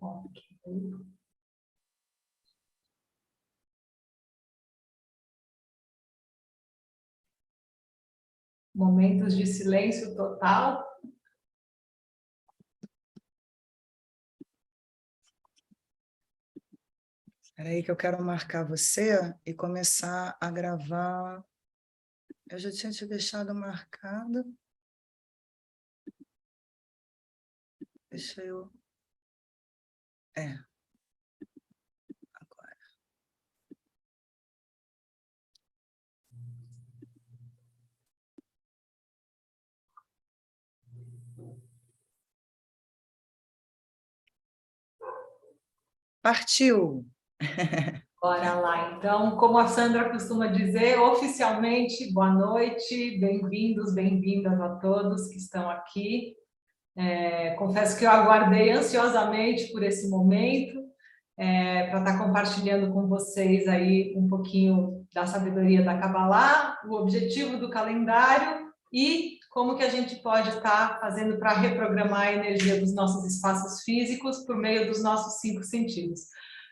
Ok. Momentos de silêncio total. Espera aí que eu quero marcar você e começar a gravar. Eu já tinha te deixado marcado. Deixa eu... agora. Partiu! Bora lá, então, como a Sandra costuma dizer, oficialmente, boa noite, bem-vindos, bem-vindas a todos que estão aqui. Confesso que eu aguardei ansiosamente por esse momento, para estar compartilhando com vocês aí um pouquinho da sabedoria da Kabbalah, o objetivo do calendário e como que a gente pode estar fazendo para reprogramar a energia dos nossos espaços físicos por meio dos nossos 5 sentidos.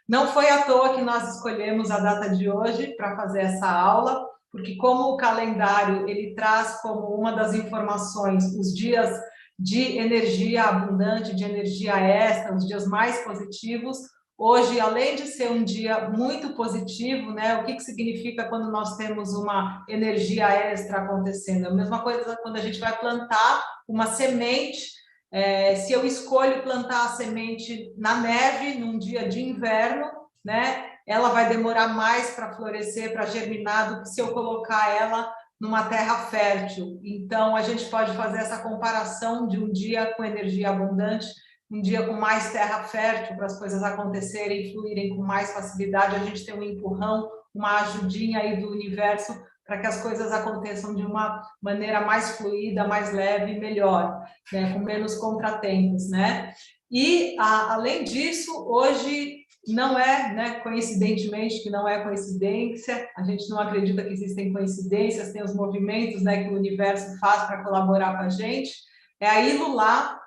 Não foi à toa que nós escolhemos a data de hoje para fazer essa aula, porque como o calendário ele traz como uma das informações os dias de energia abundante, de energia extra, os dias mais positivos. Hoje, além de ser um dia muito positivo, né, o que significa quando nós temos uma energia extra acontecendo? É a mesma coisa quando a gente vai plantar uma semente. Se eu escolho plantar a semente na neve, num dia de inverno, né, ela vai demorar mais para florescer, para germinar, do que se eu colocar ela numa terra fértil. Então, a gente pode fazer essa comparação de um dia com energia abundante, um dia com mais terra fértil para as coisas acontecerem e fluírem com mais facilidade. A gente tem um empurrão, uma ajudinha aí do universo para que as coisas aconteçam de uma maneira mais fluida, mais leve e melhor, né? Com menos contratempos, né? E, além disso, hoje não é, né, coincidentemente, que não é coincidência, a gente não acredita que existem coincidências, tem os movimentos, né, que o universo faz para colaborar com a gente, é a Ilulá,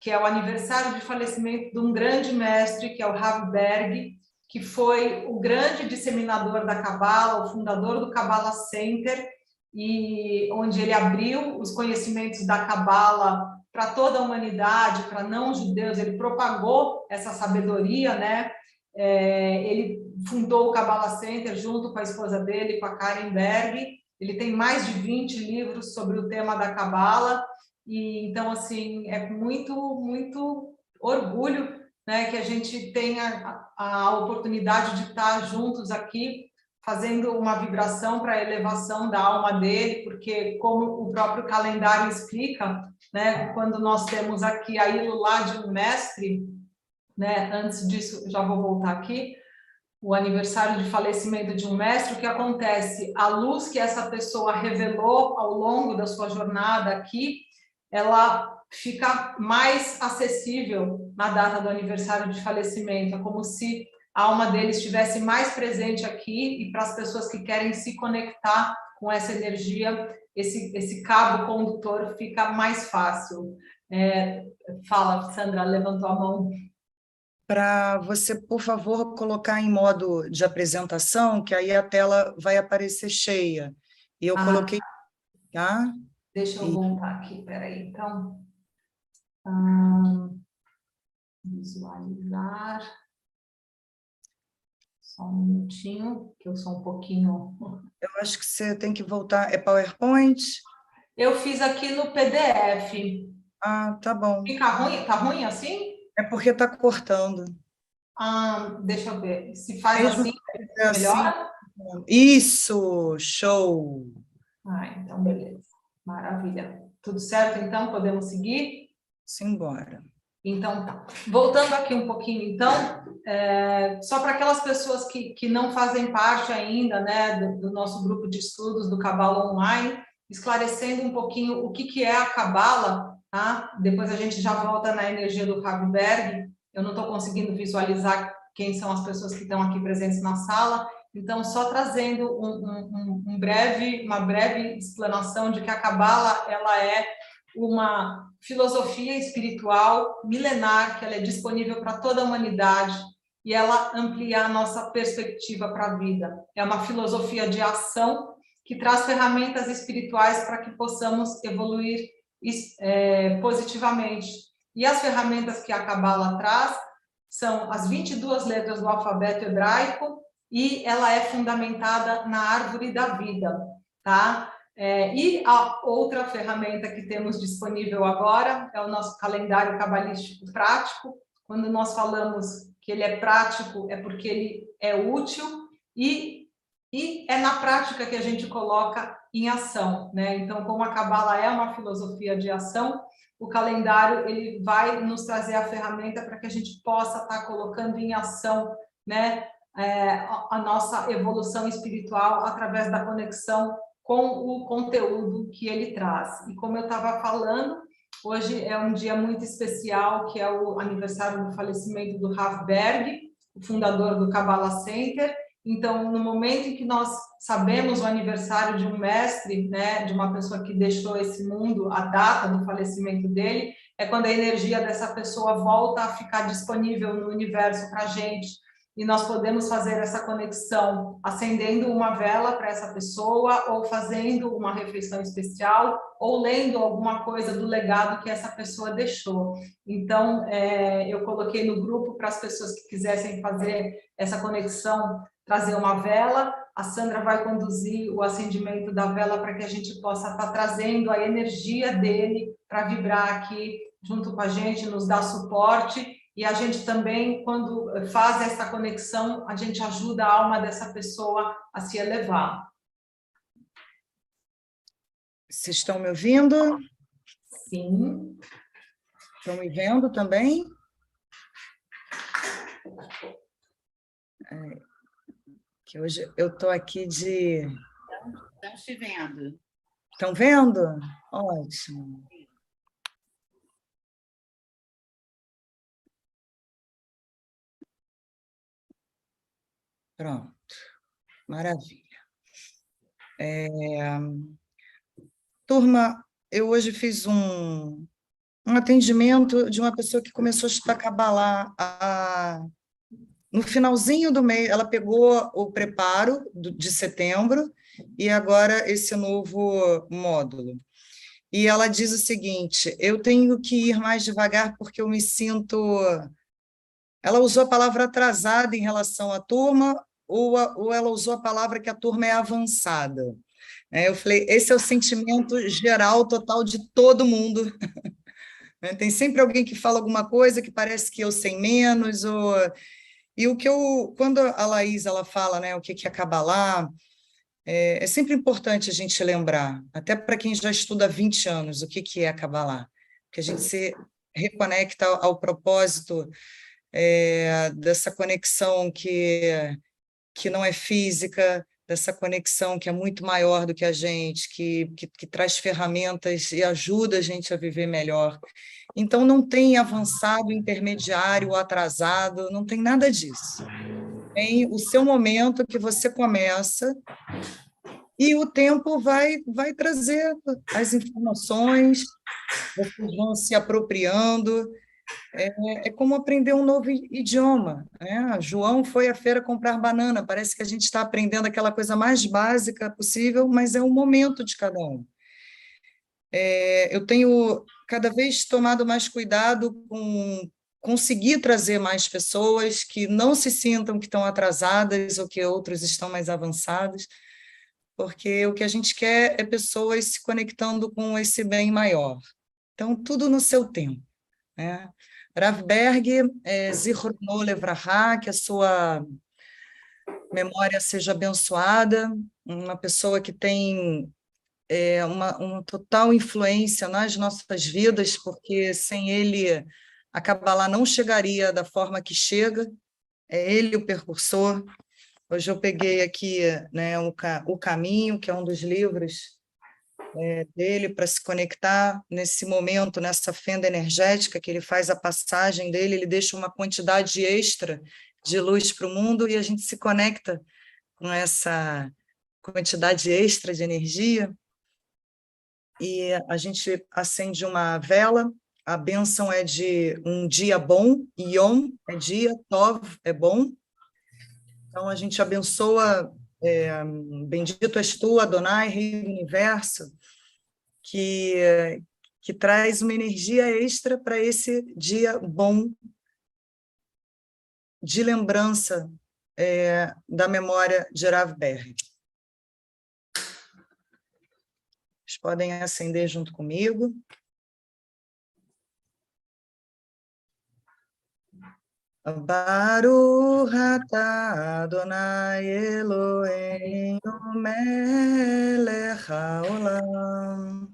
que é o aniversário de falecimento de um grande mestre, que é o Rav Berg, que foi o grande disseminador da Kabbalah, o fundador do Kabbalah Center, e onde ele abriu os conhecimentos da Kabbalah para toda a humanidade, para não-judeus, ele propagou essa sabedoria, né? Ele fundou o Kabbalah Center junto com a esposa dele, com a Karen Berg. Ele tem mais de 20 livros sobre o tema da Kabbalah, e então, assim, é com muito orgulho, né, que a gente tenha a oportunidade de estar juntos aqui, fazendo uma vibração para a elevação da alma dele, porque, como o próprio calendário explica, né, quando nós temos aqui a Ilulá de um mestre, né, antes disso, já vou voltar aqui, o aniversário de falecimento de um mestre, o que acontece? A luz que essa pessoa revelou ao longo da sua jornada aqui, ela fica mais acessível na data do aniversário de falecimento. É como se a alma dele estivesse mais presente aqui, e para as pessoas que querem se conectar com essa energia, esse cabo condutor fica mais fácil. Fala, Sandra, levantou a mão. Para você, por favor, colocar em modo de apresentação, que aí a tela vai aparecer cheia. E eu coloquei, tá? Deixa eu voltar aqui, peraí, então. Visualizar. Só um minutinho, que eu sou um pouquinho... Eu acho que você tem que voltar. É PowerPoint? Eu fiz aqui no PDF. Ah, tá bom. Fica ruim? Tá ruim assim? É porque está cortando. Deixa eu ver. Se faz Mesmo assim, que seja assim. melhora? Isso! Show! Então beleza. Maravilha. Tudo certo, então? Podemos seguir? Simbora. Então tá. Voltando aqui um pouquinho, então, só para aquelas pessoas que não fazem parte ainda, né, do nosso grupo de estudos do Kabbalah Online, esclarecendo um pouquinho o que é a Kabbalah, tá? Depois a gente já volta na energia do Rav Berg. Eu não estou conseguindo visualizar quem são as pessoas que estão aqui presentes na sala, então só trazendo uma breve explanação de que a Kabbalah, ela é uma filosofia espiritual milenar, que ela é disponível para toda a humanidade, e ela amplia a nossa perspectiva para a vida. É uma filosofia de ação que traz ferramentas espirituais para que possamos evoluir positivamente. E as ferramentas que a Cabala traz são as 22 letras do alfabeto hebraico, e ela é fundamentada na árvore da vida, tá? E a outra ferramenta que temos disponível agora é o nosso calendário cabalístico prático. Quando nós falamos que ele é prático, é porque ele é útil, e é na prática que a gente coloca em ação, né? Então, como a Cabala é uma filosofia de ação, o calendário ele vai nos trazer a ferramenta para que a gente possa estar colocando em ação, né, a nossa evolução espiritual através da conexão com o conteúdo que ele traz. E como eu estava falando, hoje é um dia muito especial, que é o aniversário do falecimento do Rav Berg, o fundador do Kabbalah Center. Então, no momento em que nós sabemos o aniversário de um mestre, né, de uma pessoa que deixou esse mundo, a data do falecimento dele, é quando a energia dessa pessoa volta a ficar disponível no universo para a gente, e nós podemos fazer essa conexão acendendo uma vela para essa pessoa, ou fazendo uma refeição especial, ou lendo alguma coisa do legado que essa pessoa deixou. Então, eu coloquei no grupo para as pessoas que quisessem fazer essa conexão, trazer uma vela. A Sandra vai conduzir o acendimento da vela para que a gente possa estar trazendo a energia dele para vibrar aqui junto com a gente, nos dar suporte. E a gente também, quando faz essa conexão, a gente ajuda a alma dessa pessoa a se elevar. Vocês estão me ouvindo? Sim. Estão me vendo também? Que hoje eu estou aqui de... Estamos te vendo. Estão vendo? Ótimo. Pronto, maravilha. Turma, eu hoje fiz um atendimento de uma pessoa que começou a estudar Kabbalah no finalzinho do mês. Ela pegou o preparo de setembro e agora esse novo módulo. E ela diz o seguinte: eu tenho que ir mais devagar porque eu me sinto... Ela usou a palavra atrasada em relação à turma, ou ela usou a palavra que a turma é avançada. Eu falei, esse é o sentimento geral, total de todo mundo. Tem sempre alguém que fala alguma coisa que parece que eu sei menos, e o que quando a Laís ela fala, né, o que é Kabbalah, é sempre importante a gente lembrar, até para quem já estuda há 20 anos, o que é Kabbalah, que a gente se reconecta ao propósito dessa conexão que não é física, dessa conexão que é muito maior do que a gente, que traz ferramentas e ajuda a gente a viver melhor. Então, não tem avançado, intermediário ou atrasado, não tem nada disso. Tem o seu momento que você começa e o tempo vai trazer as informações, vocês vão se apropriando. É como aprender um novo idioma, né? João foi à feira comprar banana, parece que a gente está aprendendo aquela coisa mais básica possível, mas é o momento de cada um. Eu tenho cada vez tomado mais cuidado com conseguir trazer mais pessoas que não se sintam que estão atrasadas ou que outros estão mais avançados, porque o que a gente quer é pessoas se conectando com esse bem maior. Então, tudo no seu tempo, né? Rav Berg, Zichrono Levrahá, que a sua memória seja abençoada, uma pessoa que tem uma total influência nas nossas vidas, porque sem ele a Kabbalah não chegaria da forma que chega, é ele o precursor. Hoje eu peguei aqui, né, o Caminho, que é um dos livros dele, para se conectar nesse momento, nessa fenda energética que ele faz a passagem dele, ele deixa uma quantidade extra de luz para o mundo e a gente se conecta com essa quantidade extra de energia. e a gente acende uma vela. A bênção é de um dia bom, Yom é dia, Tov é bom. Então, a gente abençoa, bendito és tu, Adonai, Rei do Universo, que traz uma energia extra para esse dia bom, de lembrança da memória de Rav Berg. Vocês podem acender junto comigo. Baruch atah Adonai Eloheinu melech haolam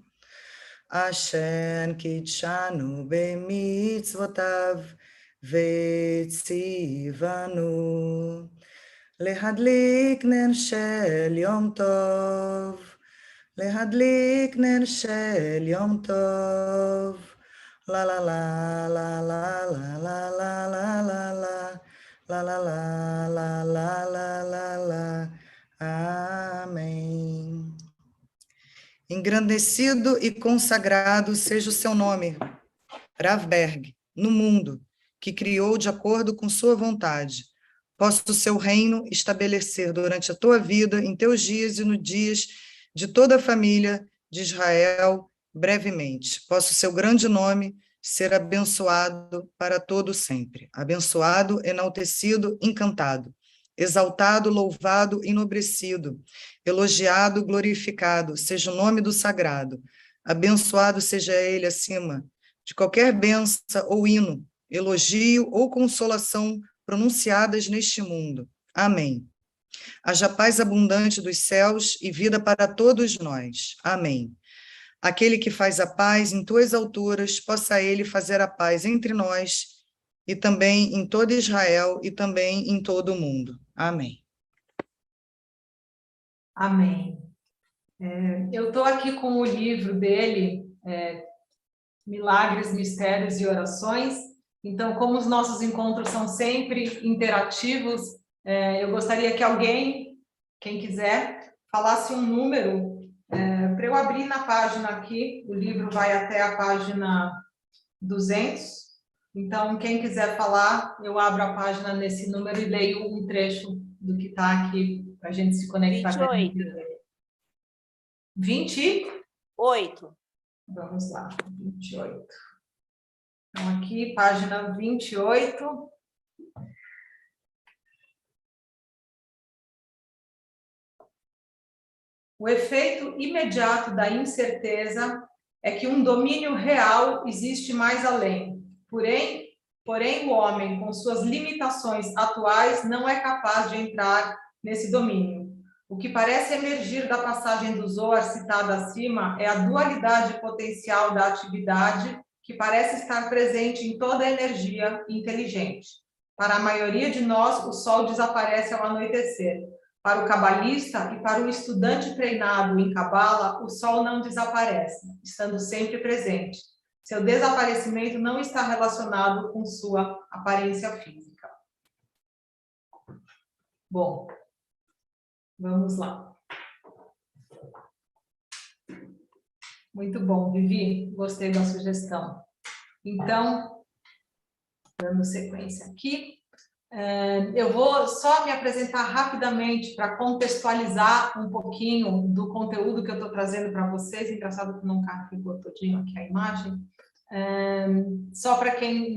asher kitshanu bemitzvotav vetzivanu להדליק נר של יום טוב, להדליק נר של יום טוב, לה לה לה לה לה לה לה לה לה לה לה לה לה לה לה לה לה לה. Amém. Engrandecido e consagrado seja o seu nome, Rav Berg, no mundo, que criou de acordo com sua vontade. Possa o seu reino estabelecer durante a tua vida, em teus dias e nos dias de toda a família de Israel, brevemente. Possa o seu grande nome ser abençoado para todo sempre. Abençoado, enaltecido, encantado. Exaltado, louvado, enobrecido. Elogiado, glorificado, seja o nome do sagrado. Abençoado seja ele acima de qualquer bênção ou hino, elogio ou consolação pronunciadas neste mundo. Amém. Haja paz abundante dos céus e vida para todos nós. Amém. Aquele que faz a paz em tuas alturas, possa ele fazer a paz entre nós e também em todo Israel e também em todo o mundo. Amém. Amém. Eu estou aqui com o livro dele, Milagres, Mistérios e Orações. Então, como os nossos encontros são sempre interativos, eu gostaria que alguém, quem quiser, falasse um número para eu abrir na página aqui. O livro vai até a página 200. Então, quem quiser falar, eu abro a página nesse número e leio um trecho do que está aqui, para a gente se conectar. 28. 28. Vamos lá, 28. Então, aqui, página 28. O efeito imediato da incerteza é que um domínio real existe mais além. Porém, o homem, com suas limitações atuais, não é capaz de entrar nesse domínio. O que parece emergir da passagem do Zohar citada acima é a dualidade potencial da atividade que parece estar presente em toda a energia inteligente. Para a maioria de nós, o sol desaparece ao anoitecer. Para o cabalista e para o estudante treinado em cabala, o sol não desaparece, estando sempre presente. Seu desaparecimento não está relacionado com sua aparência física. Bom, vamos lá. Muito bom, Vivi, gostei da sugestão. Então, dando sequência aqui, eu vou só me apresentar rapidamente para contextualizar um pouquinho do conteúdo que eu estou trazendo para vocês. Engraçado que não carregou todinho aqui a imagem. Só para quem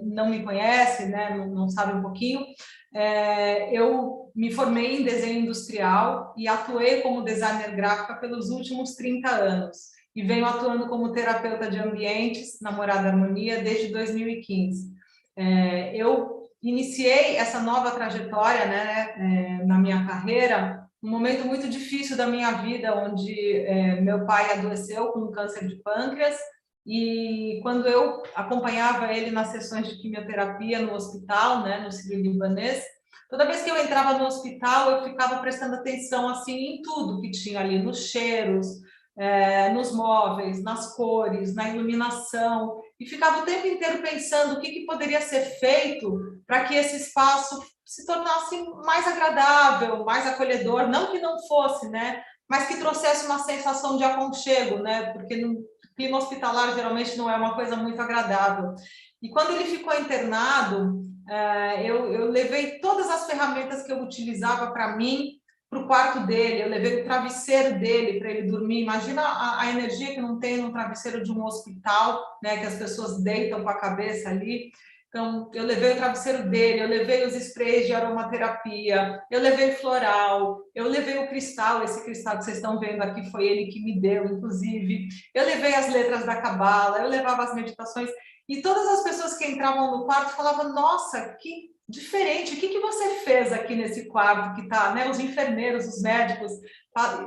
não me conhece, né, não sabe um pouquinho, eu me formei em desenho industrial e atuei como designer gráfica pelos últimos 30 anos. E venho atuando como terapeuta de ambientes na Morada Harmonia desde 2015. Eu iniciei essa nova trajetória, né, na minha carreira, num momento muito difícil da minha vida, onde meu pai adoeceu com câncer de pâncreas, e quando eu acompanhava ele nas sessões de quimioterapia no hospital, né, no Sírio-Libanês, toda vez que eu entrava no hospital, eu ficava prestando atenção assim, em tudo que tinha ali, nos cheiros, nos móveis, nas cores, na iluminação, e ficava o tempo inteiro pensando o que poderia ser feito para que esse espaço se tornasse mais agradável, mais acolhedor, não que não fosse, né? mas que trouxesse uma sensação de aconchego, né? Porque no clima hospitalar geralmente não é uma coisa muito agradável. E quando ele ficou internado, eu levei todas as ferramentas que eu utilizava para mim para o quarto dele, eu levei o travesseiro dele para ele dormir. Imagina a energia que não tem no travesseiro de um hospital, né, que as pessoas deitam com a cabeça ali. Então, eu levei o travesseiro dele, eu levei os sprays de aromaterapia, eu levei floral, eu levei o cristal, esse cristal que vocês estão vendo aqui foi ele que me deu, inclusive. Eu levei as letras da cabala, eu levava as meditações. E todas as pessoas que entravam no quarto falavam, nossa, que diferente, o que você fez aqui nesse quarto que está, né? Os enfermeiros, os médicos,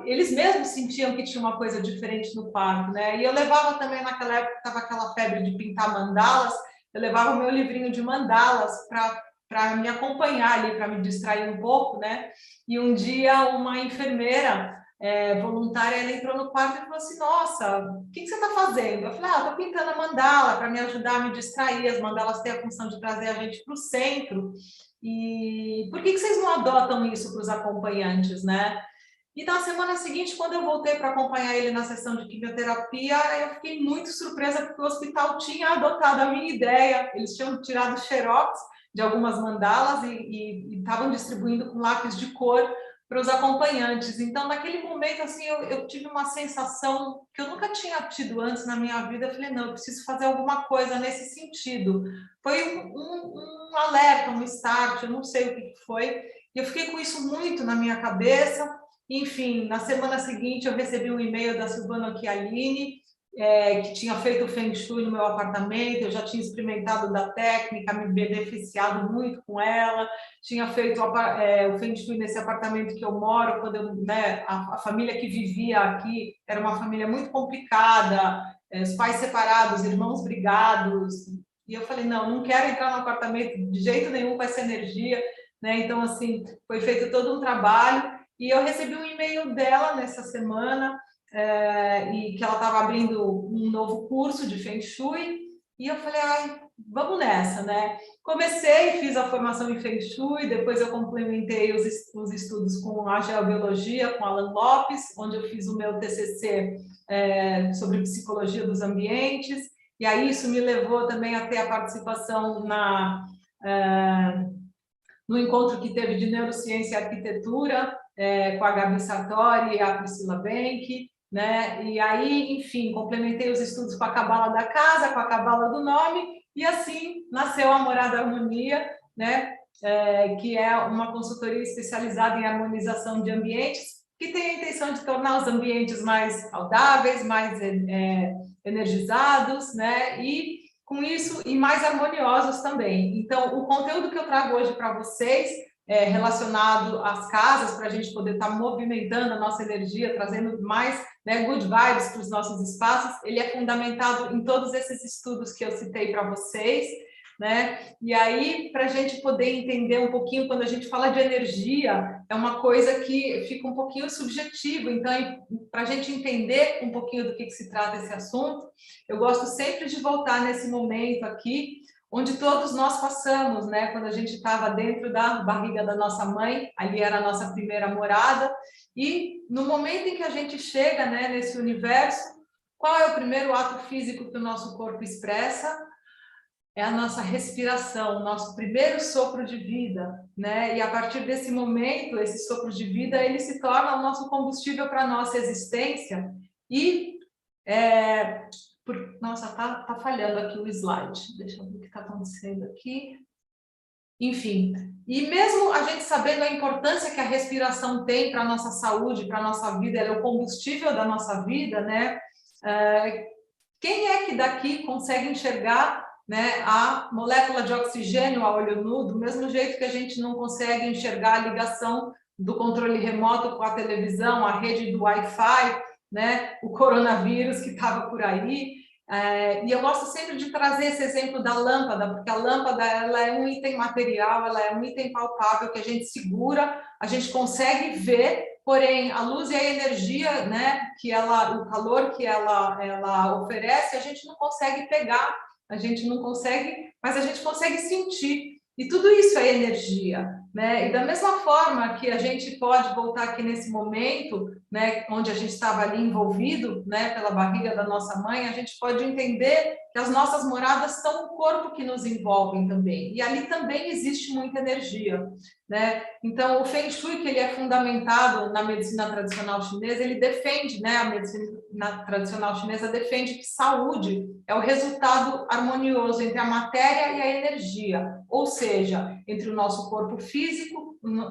eles mesmos sentiam que tinha uma coisa diferente no quarto, né? E eu levava também, naquela época, estava aquela febre de pintar mandalas, eu levava o meu livrinho de mandalas para me acompanhar ali, para me distrair um pouco, né? E um dia uma enfermeira voluntária, ela entrou no quarto e falou assim, nossa, o que você está fazendo? Eu falei, estou pintando a mandala para me ajudar a me distrair, as mandalas têm a função de trazer a gente para o centro, e por que vocês não adotam isso para os acompanhantes, né? E na semana seguinte, quando eu voltei para acompanhar ele na sessão de quimioterapia, eu fiquei muito surpresa porque o hospital tinha adotado a minha ideia, eles tinham tirado xerox de algumas mandalas e estavam distribuindo com lápis de cor para os acompanhantes. Então, naquele momento, assim, eu tive uma sensação que eu nunca tinha tido antes na minha vida. Eu falei, não, eu preciso fazer alguma coisa nesse sentido. Foi um alerta, um start, eu não sei o que foi. E eu fiquei com isso muito na minha cabeça. Enfim, na semana seguinte, eu recebi um e-mail da Silvana Chialine, que tinha feito o Feng Shui no meu apartamento, eu já tinha experimentado da técnica, me beneficiado muito com ela, tinha feito o Feng Shui nesse apartamento que eu moro, quando eu, né, a família que vivia aqui era uma família muito complicada, os pais separados, irmãos brigados, e eu falei, não quero entrar no apartamento de jeito nenhum com essa energia, né? Então, assim, foi feito todo um trabalho, e eu recebi um e-mail dela nessa semana, e que ela estava abrindo um novo curso de Feng Shui, e eu falei, ai, vamos nessa, né? Comecei, fiz a formação em Feng Shui, depois eu complementei os estudos com a geobiologia, com Alan Lopes, onde eu fiz o meu TCC sobre psicologia dos ambientes, e aí isso me levou também a ter a participação no encontro que teve de Neurociência e Arquitetura, com a Gabi Sartori e a Priscila Benck, né? E aí, enfim, complementei os estudos com a Cabala da Casa, com a Cabala do Nome, e assim nasceu a Morada Harmonia, né? Que é uma consultoria especializada em harmonização de ambientes, que tem a intenção de tornar os ambientes mais saudáveis, mais energizados, né? E com isso, e mais harmoniosos também. Então, o conteúdo que eu trago hoje para vocês relacionado às casas, para a gente poder estar movimentando a nossa energia, trazendo mais, né, good vibes para os nossos espaços, ele é fundamentado em todos esses estudos que eu citei para vocês, né? E aí, para a gente poder entender um pouquinho, quando a gente fala de energia, é uma coisa que fica um pouquinho subjetivo, então, para a gente entender um pouquinho do que se trata esse assunto, eu gosto sempre de voltar nesse momento aqui, onde todos nós passamos, né? Quando a gente estava dentro da barriga da nossa mãe, ali era a nossa primeira morada, e no momento em que a gente chega, né, nesse universo, qual é o primeiro ato físico que o nosso corpo expressa? É a nossa respiração, o nosso primeiro sopro de vida, né? E a partir desse momento, esse sopro de vida, ele se torna o nosso combustível para a nossa existência. E, nossa, tá falhando aqui o slide. Deixa eu ver o que está acontecendo aqui. Enfim, e mesmo a gente sabendo a importância que a respiração tem para a nossa saúde, para a nossa vida, ela é o combustível da nossa vida, né? Quem é que daqui consegue enxergar, né, a molécula de oxigênio a olho nu, do mesmo jeito que a gente não consegue enxergar a ligação do controle remoto com a televisão, a rede do Wi-Fi, né, o coronavírus que estava por aí. E eu gosto sempre de trazer esse exemplo da lâmpada, porque a lâmpada ela é um item material, ela é um item palpável que a gente segura, a gente consegue ver, porém a luz e a energia, né, o calor que ela oferece, a gente não consegue pegar, a gente não consegue, mas a gente consegue sentir. E tudo isso é energia, né? E da mesma forma que a gente pode voltar aqui nesse momento, né, onde a gente estava ali envolvido, né, pela barriga da nossa mãe, a gente pode entender que as nossas moradas são o corpo que nos envolvem também, e ali também existe muita energia, né? Então, o Feng Shui, que ele é fundamentado na medicina tradicional chinesa, ele defende, né, a medicina tradicional chinesa defende que saúde é o resultado harmonioso entre a matéria e a energia, ou seja, entre o nosso corpo físico,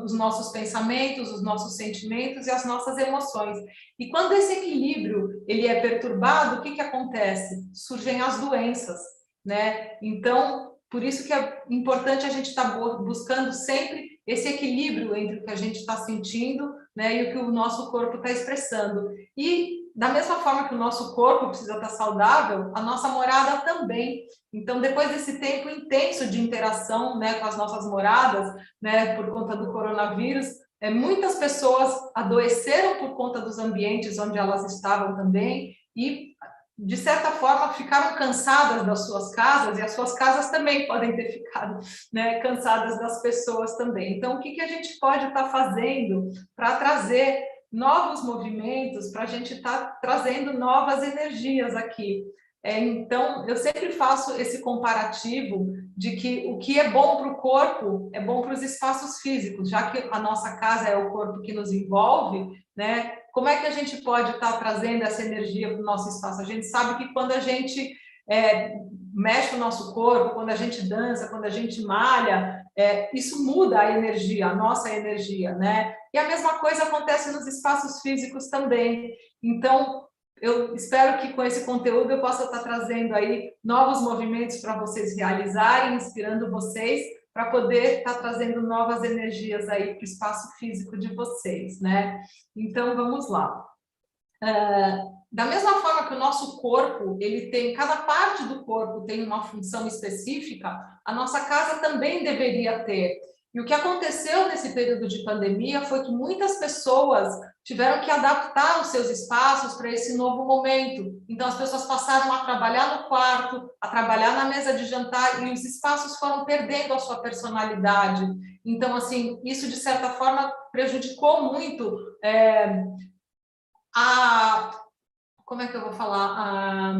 os nossos pensamentos, os nossos sentimentos e as nossas emoções. E quando esse equilíbrio ele é perturbado, o que acontece? Surgem as doenças, né? Então, por isso que é importante a gente estar buscando sempre esse equilíbrio entre o que a gente está sentindo, né, e o que o nosso corpo está expressando. E da mesma forma que o nosso corpo precisa estar saudável, a nossa morada também. Então, depois desse tempo intenso de interação, né, com as nossas moradas, né, por conta do coronavírus, muitas pessoas adoeceram por conta dos ambientes onde elas estavam também e, de certa forma, ficaram cansadas das suas casas, e as suas casas também podem ter ficado, né, cansadas das pessoas também. Então, o que a gente pode estar fazendo para trazer novos movimentos, para a gente estar trazendo novas energias aqui? Então, eu sempre faço esse comparativo de que o que é bom para o corpo é bom para os espaços físicos, já que a nossa casa é o corpo que nos envolve, né? Como é que a gente pode estar trazendo essa energia para o nosso espaço? A gente sabe que quando a gente mexe o nosso corpo, quando a gente dança, quando a gente malha, isso muda a energia, a nossa energia, né? E a mesma coisa acontece nos espaços físicos também. Então, eu espero que com esse conteúdo eu possa estar trazendo aí novos movimentos para vocês realizarem, inspirando vocês para poder estar trazendo novas energias aí para o espaço físico de vocês, né? Então, vamos lá. Da mesma forma que o nosso corpo, ele tem, cada parte do corpo tem uma função específica, a nossa casa também deveria ter. E o que aconteceu nesse período de pandemia foi que muitas pessoas tiveram que adaptar os seus espaços para esse novo momento. Então, as pessoas passaram a trabalhar no quarto, a trabalhar na mesa de jantar, e os espaços foram perdendo a sua personalidade. Então, assim, isso, de certa forma, prejudicou muito como é que eu vou falar?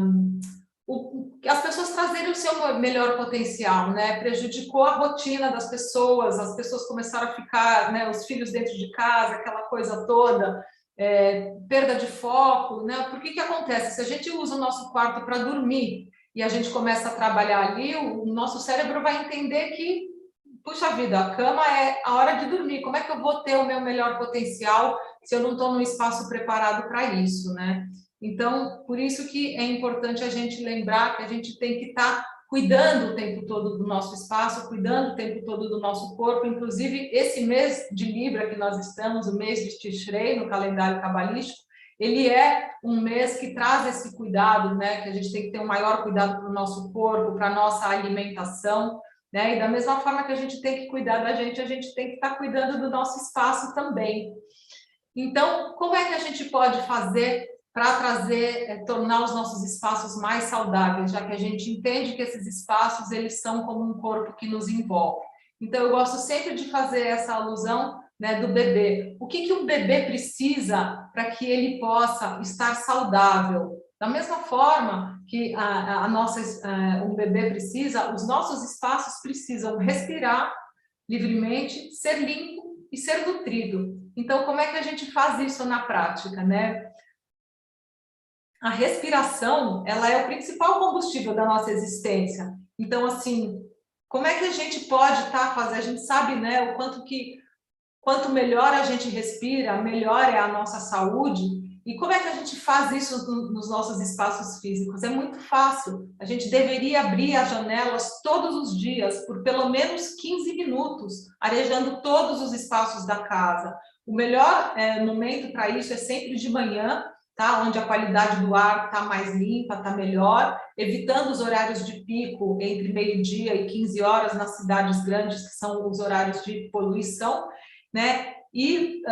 As pessoas trazerem o seu melhor potencial, né? Prejudicou a rotina das pessoas, as pessoas começaram a ficar, né, os filhos dentro de casa, aquela coisa toda, perda de foco, né? Por que acontece? Se a gente usa o nosso quarto para dormir e a gente começa a trabalhar ali, o nosso cérebro vai entender que, puxa vida, a cama é a hora de dormir, como é que eu vou ter o meu melhor potencial se eu não estou num espaço preparado para isso, né? Então, por isso que é importante a gente lembrar que a gente tem que estar cuidando o tempo todo do nosso espaço, cuidando o tempo todo do nosso corpo. Inclusive, esse mês de Libra que nós estamos, o mês de Tishrei, no calendário cabalístico, ele é um mês que traz esse cuidado, né? Que a gente tem que ter um maior cuidado para o nosso corpo, para a nossa alimentação, né? E da mesma forma que a gente tem que cuidar da gente, a gente tem que estar cuidando do nosso espaço também. Então, como é que a gente pode fazer para trazer, tornar os nossos espaços mais saudáveis, já que a gente entende que esses espaços, eles são como um corpo que nos envolve? Então, eu gosto sempre de fazer essa alusão, né, do bebê. O que um bebê precisa para que ele possa estar saudável? Da mesma forma que um bebê precisa, os nossos espaços precisam respirar livremente, ser limpo e ser nutrido. Então, como é que a gente faz isso na prática, né? A respiração, ela é o principal combustível da nossa existência. Então, assim, como é que a gente pode estar fazendo? A gente sabe, né, quanto melhor a gente respira, melhor é a nossa saúde. E como é que a gente faz isso nos nossos espaços físicos? É muito fácil. A gente deveria abrir as janelas todos os dias, por pelo menos 15 minutos, arejando todos os espaços da casa. O melhor momento para isso é sempre de manhã, tá? Onde a qualidade do ar está mais limpa, está melhor, evitando os horários de pico entre meio-dia e 15 horas nas cidades grandes, que são os horários de poluição, né? E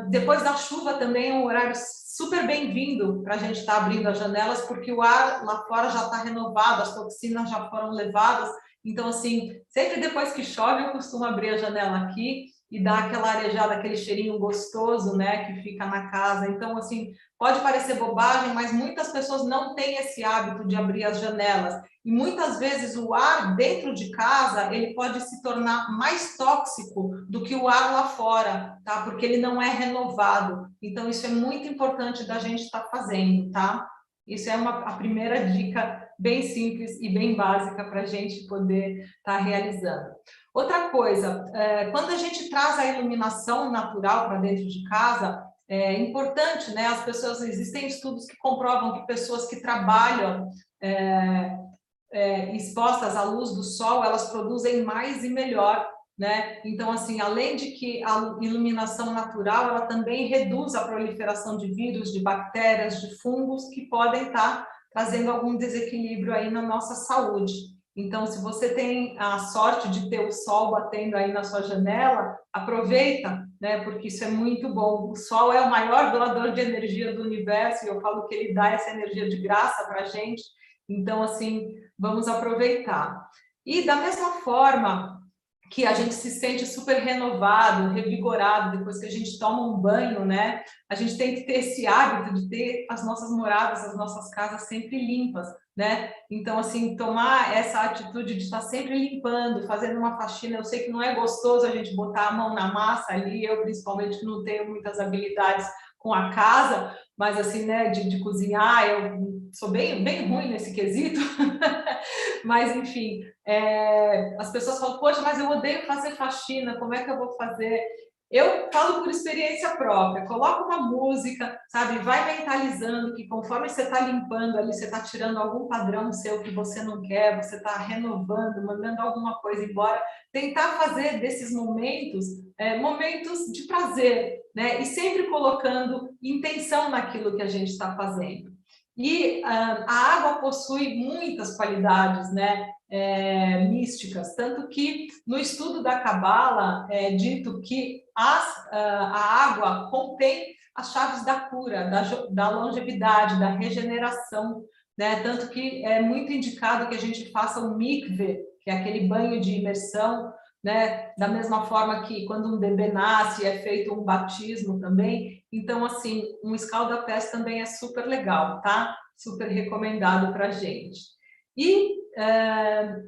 depois da chuva também é um horário super bem-vindo para a gente estar abrindo as janelas, porque o ar lá fora já está renovado, as toxinas já foram levadas, Então, assim, sempre depois que chove, eu costumo abrir a janela aqui e dar aquela arejada, aquele cheirinho gostoso, né, que fica na casa. Então, assim, pode parecer bobagem, mas muitas pessoas não têm esse hábito de abrir as janelas. E muitas vezes o ar dentro de casa, ele pode se tornar mais tóxico do que o ar lá fora, tá? Porque ele não é renovado. Então, isso é muito importante da gente estar fazendo, tá? Isso é a primeira dica bem simples e bem básica para a gente poder estar realizando. Outra coisa, quando a gente traz a iluminação natural para dentro de casa, é importante, né? As pessoas, existem estudos que comprovam que pessoas que trabalham expostas à luz do sol, elas produzem mais e melhor, né? Então, assim, além de que a iluminação natural, ela também reduz a proliferação de vírus, de bactérias, de fungos que podem estar trazendo algum desequilíbrio aí na nossa saúde. Então, se você tem a sorte de ter o sol batendo aí na sua janela, aproveita, né? Porque isso é muito bom. O sol é o maior doador de energia do universo e eu falo que ele dá essa energia de graça para a gente. Então, assim, vamos aproveitar. E da mesma forma que a gente se sente super renovado, revigorado, depois que a gente toma um banho, né? A gente tem que ter esse hábito de ter as nossas moradas, as nossas casas sempre limpas, né? Então, assim, tomar essa atitude de estar sempre limpando, fazendo uma faxina. Eu sei que não é gostoso a gente botar a mão na massa ali, eu principalmente que não tenho muitas habilidades com a casa, mas assim, né, de cozinhar, eu sou bem ruim nesse quesito, mas enfim, as pessoas falam, poxa, mas eu odeio fazer faxina, como é que eu vou fazer? Eu falo por experiência própria, coloca uma música, sabe, vai mentalizando que conforme você está limpando ali, você está tirando algum padrão seu que você não quer, você está renovando, mandando alguma coisa embora, tentar fazer desses momentos, momentos de prazer, né, e sempre colocando intenção naquilo que a gente está fazendo. E a água possui muitas qualidades, né, místicas, tanto que no estudo da Cabala é dito que a água contém as chaves da cura, da longevidade, da regeneração, né, tanto que é muito indicado que a gente faça o mikve, que é aquele banho de imersão, né, da mesma forma que quando um bebê nasce é feito um batismo também. Então, assim, um escalda-pés também é super legal, tá? Super recomendado para a gente. E,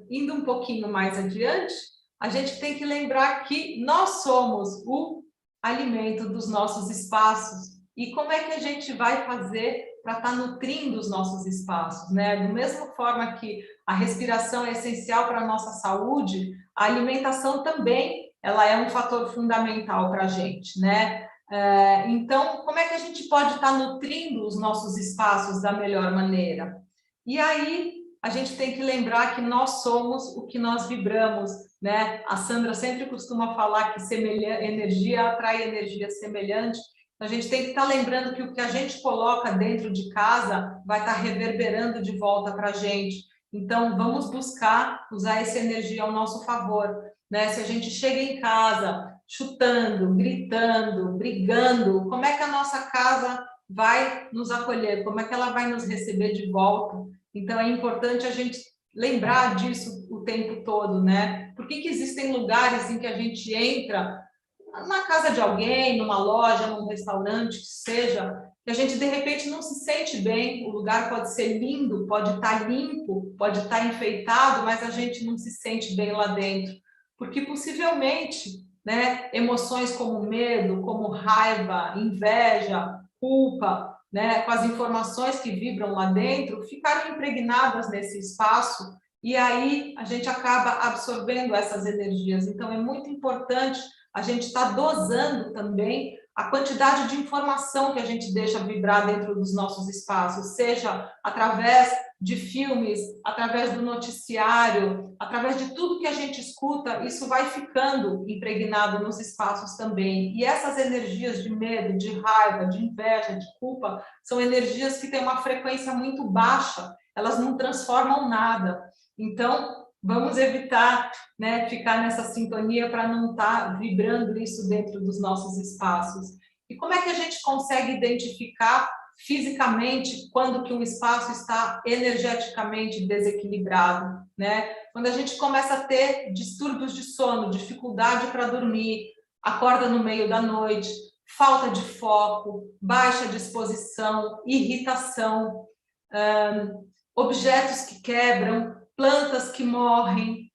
indo um pouquinho mais adiante, a gente tem que lembrar que nós somos o alimento dos nossos espaços. E como é que a gente vai fazer para estar nutrindo os nossos espaços, né? Da mesma forma que a respiração é essencial para a nossa saúde, a alimentação também, ela é um fator fundamental para a gente, né? Então, como é que a gente pode estar nutrindo os nossos espaços da melhor maneira? E aí, a gente tem que lembrar que nós somos o que nós vibramos, né? A Sandra sempre costuma falar que energia atrai energia semelhante. A gente tem que estar lembrando que o que a gente coloca dentro de casa vai estar reverberando de volta para a gente. Então, vamos buscar usar essa energia ao nosso favor, né? Se a gente chega em casa chutando, gritando, brigando, como é que a nossa casa vai nos acolher? Como é que ela vai nos receber de volta? Então, é importante a gente lembrar disso o tempo todo, né? Por que existem lugares em que a gente entra na casa de alguém, numa loja, num restaurante, que seja, que a gente, de repente, não se sente bem, o lugar pode ser lindo, pode estar limpo, pode estar enfeitado, mas a gente não se sente bem lá dentro. Porque, possivelmente, né, emoções como medo, como raiva, inveja, culpa, né, com as informações que vibram lá dentro, ficaram impregnadas nesse espaço e aí a gente acaba absorvendo essas energias. Então, é muito importante a gente estar dosando também a quantidade de informação que a gente deixa vibrar dentro dos nossos espaços, seja através de filmes, através do noticiário, através de tudo que a gente escuta, isso vai ficando impregnado nos espaços também. E essas energias de medo, de raiva, de inveja, de culpa, são energias que têm uma frequência muito baixa, elas não transformam nada. Então, vamos evitar, né, ficar nessa sintonia para não estar vibrando isso dentro dos nossos espaços. E como é que a gente consegue identificar fisicamente quando que um espaço está energeticamente desequilibrado, né? quando a gente começa a ter distúrbios de sono, dificuldade para dormir, acorda no meio da noite, falta de foco, baixa disposição, irritação, objetos que quebram, plantas que morrem,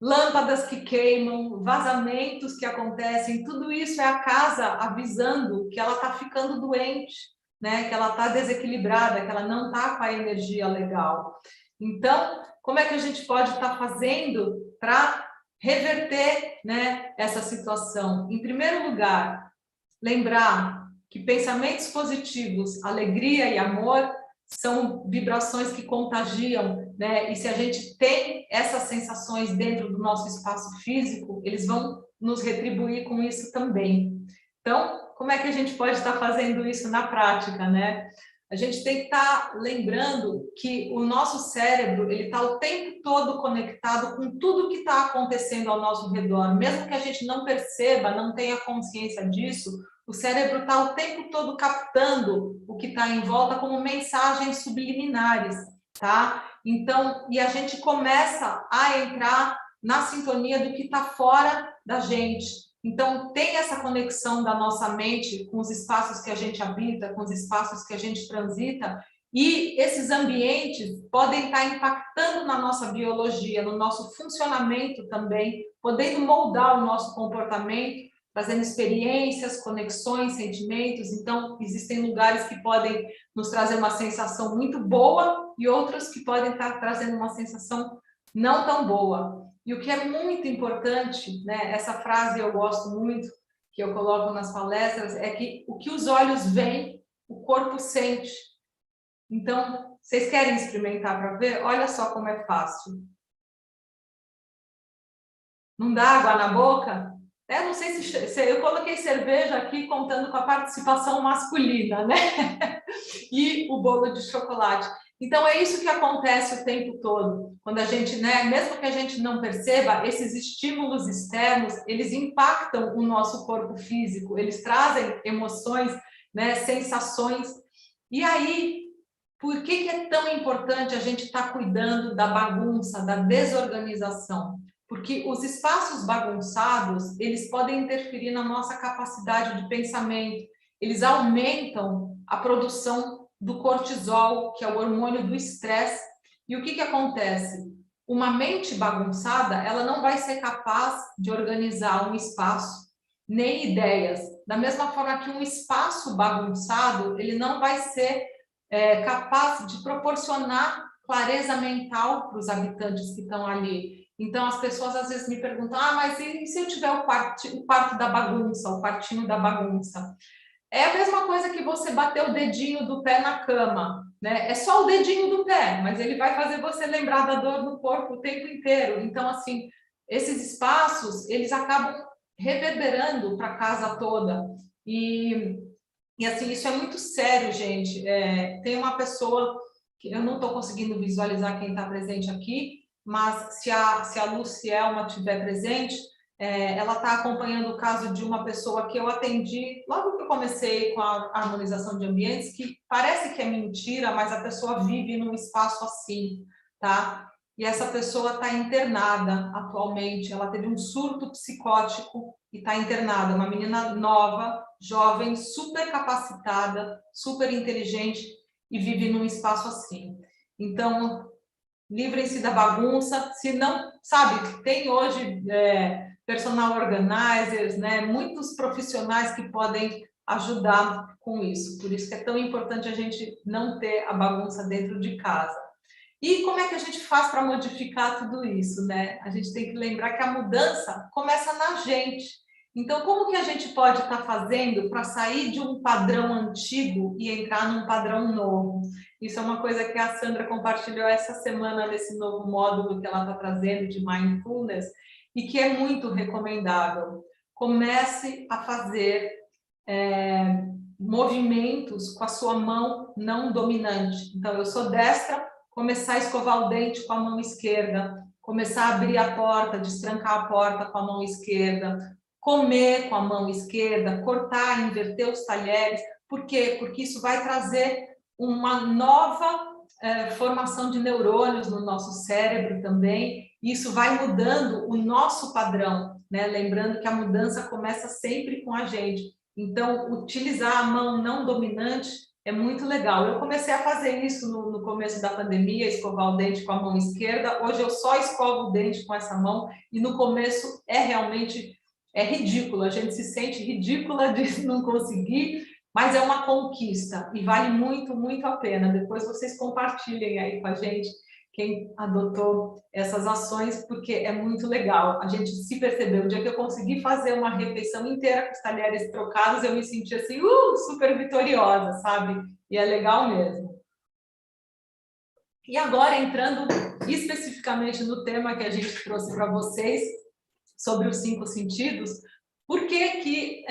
lâmpadas que queimam, vazamentos que acontecem, tudo isso é a casa avisando que ela está ficando doente, né? Que ela está desequilibrada, que ela não está com a energia legal. Então, como é que a gente pode estar fazendo para reverter, né, essa situação? Em primeiro lugar, lembrar que pensamentos positivos, alegria e amor são vibrações que contagiam, né? E se a gente tem essas sensações dentro do nosso espaço físico, eles vão nos retribuir com isso também. Então, como é que a gente pode estar fazendo isso na prática, né? A gente tem que estar lembrando que o nosso cérebro, ele está o tempo todo conectado com tudo que está acontecendo ao nosso redor. Mesmo que a gente não perceba, não tenha consciência disso, o cérebro está o tempo todo captando o que está em volta como mensagens subliminares, tá? Então, e a gente começa a entrar na sintonia do que está fora da gente. Então, tem essa conexão da nossa mente com os espaços que a gente habita, com os espaços que a gente transita, e esses ambientes podem estar impactando na nossa biologia, no nosso funcionamento também, podendo moldar o nosso comportamento, trazendo experiências, conexões, sentimentos. Então, existem lugares que podem nos trazer uma sensação muito boa e outros que podem estar trazendo uma sensação não tão boa. E o que é muito importante, né, essa frase eu gosto muito, que eu coloco nas palestras, é que o que os olhos veem, o corpo sente. Então, vocês querem experimentar para ver? Olha só como é fácil. Não dá água na boca? Não sei se eu coloquei cerveja aqui contando com a participação masculina, né? E o bolo de chocolate. Então, é isso que acontece o tempo todo. Quando a gente, né, mesmo que a gente não perceba, esses estímulos externos, eles impactam o nosso corpo físico, eles trazem emoções, né, sensações. E aí, por que é tão importante a gente estar cuidando da bagunça, da desorganização? Porque os espaços bagunçados, eles podem interferir na nossa capacidade de pensamento, eles aumentam a produção do cortisol, que é o hormônio do estresse. E o que acontece? Uma mente bagunçada, ela não vai ser capaz de organizar um espaço, nem ideias. Da mesma forma que um espaço bagunçado, ele não vai ser capaz de proporcionar clareza mental para os habitantes que estão ali. Então, as pessoas às vezes me perguntam, mas e se eu tiver o quarto da bagunça, o quartinho da bagunça? É a mesma coisa que você bater o dedinho do pé na cama, né? É só o dedinho do pé, mas ele vai fazer você lembrar da dor no corpo o tempo inteiro. Então, assim, esses espaços, eles acabam reverberando para a casa toda. E assim, isso é muito sério, gente. Tem uma pessoa, que eu não estou conseguindo visualizar quem está presente aqui, mas se a Lucielma estiver presente, ela está acompanhando o caso de uma pessoa que eu atendi logo que eu comecei com a harmonização de ambientes, que parece que é mentira, mas a pessoa vive num espaço assim, tá? E essa pessoa está internada atualmente, ela teve um surto psicótico e está internada, uma menina nova, jovem, super capacitada, super inteligente e vive num espaço assim. Então, livrem-se da bagunça, se não, sabe, tem hoje personal organizers, né, muitos profissionais que podem ajudar com isso, por isso que é tão importante a gente não ter a bagunça dentro de casa. E como é que a gente faz para modificar tudo isso, né? A gente tem que lembrar que a mudança começa na gente. Então, como que a gente pode estar fazendo para sair de um padrão antigo e entrar num padrão novo? Isso é uma coisa que a Sandra compartilhou essa semana nesse novo módulo que ela está trazendo de Mindfulness e que é muito recomendável. Comece a fazer movimentos com a sua mão não dominante. Então, eu sou destra, começar a escovar o dente com a mão esquerda, começar a abrir a porta, destrancar a porta com a mão esquerda, comer com a mão esquerda, cortar, inverter os talheres. Por quê? Porque isso vai trazer uma nova formação de neurônios no nosso cérebro também, isso vai mudando o nosso padrão, né? Lembrando que a mudança começa sempre com a gente. Então, utilizar a mão não dominante é muito legal. Eu comecei a fazer isso no começo da pandemia, escovar o dente com a mão esquerda. Hoje eu só escovo o dente com essa mão e no começo realmente ridículo. A gente se sente ridícula de não conseguir, mas é uma conquista e vale muito, muito a pena. Depois vocês compartilhem aí com a gente quem adotou essas ações, porque é muito legal. A gente se percebeu, o dia que eu consegui fazer uma refeição inteira com os talheres trocados, eu me senti assim, super vitoriosa, sabe? E é legal mesmo. E agora, entrando especificamente no tema que a gente trouxe para vocês, sobre os 5 sentidos, por que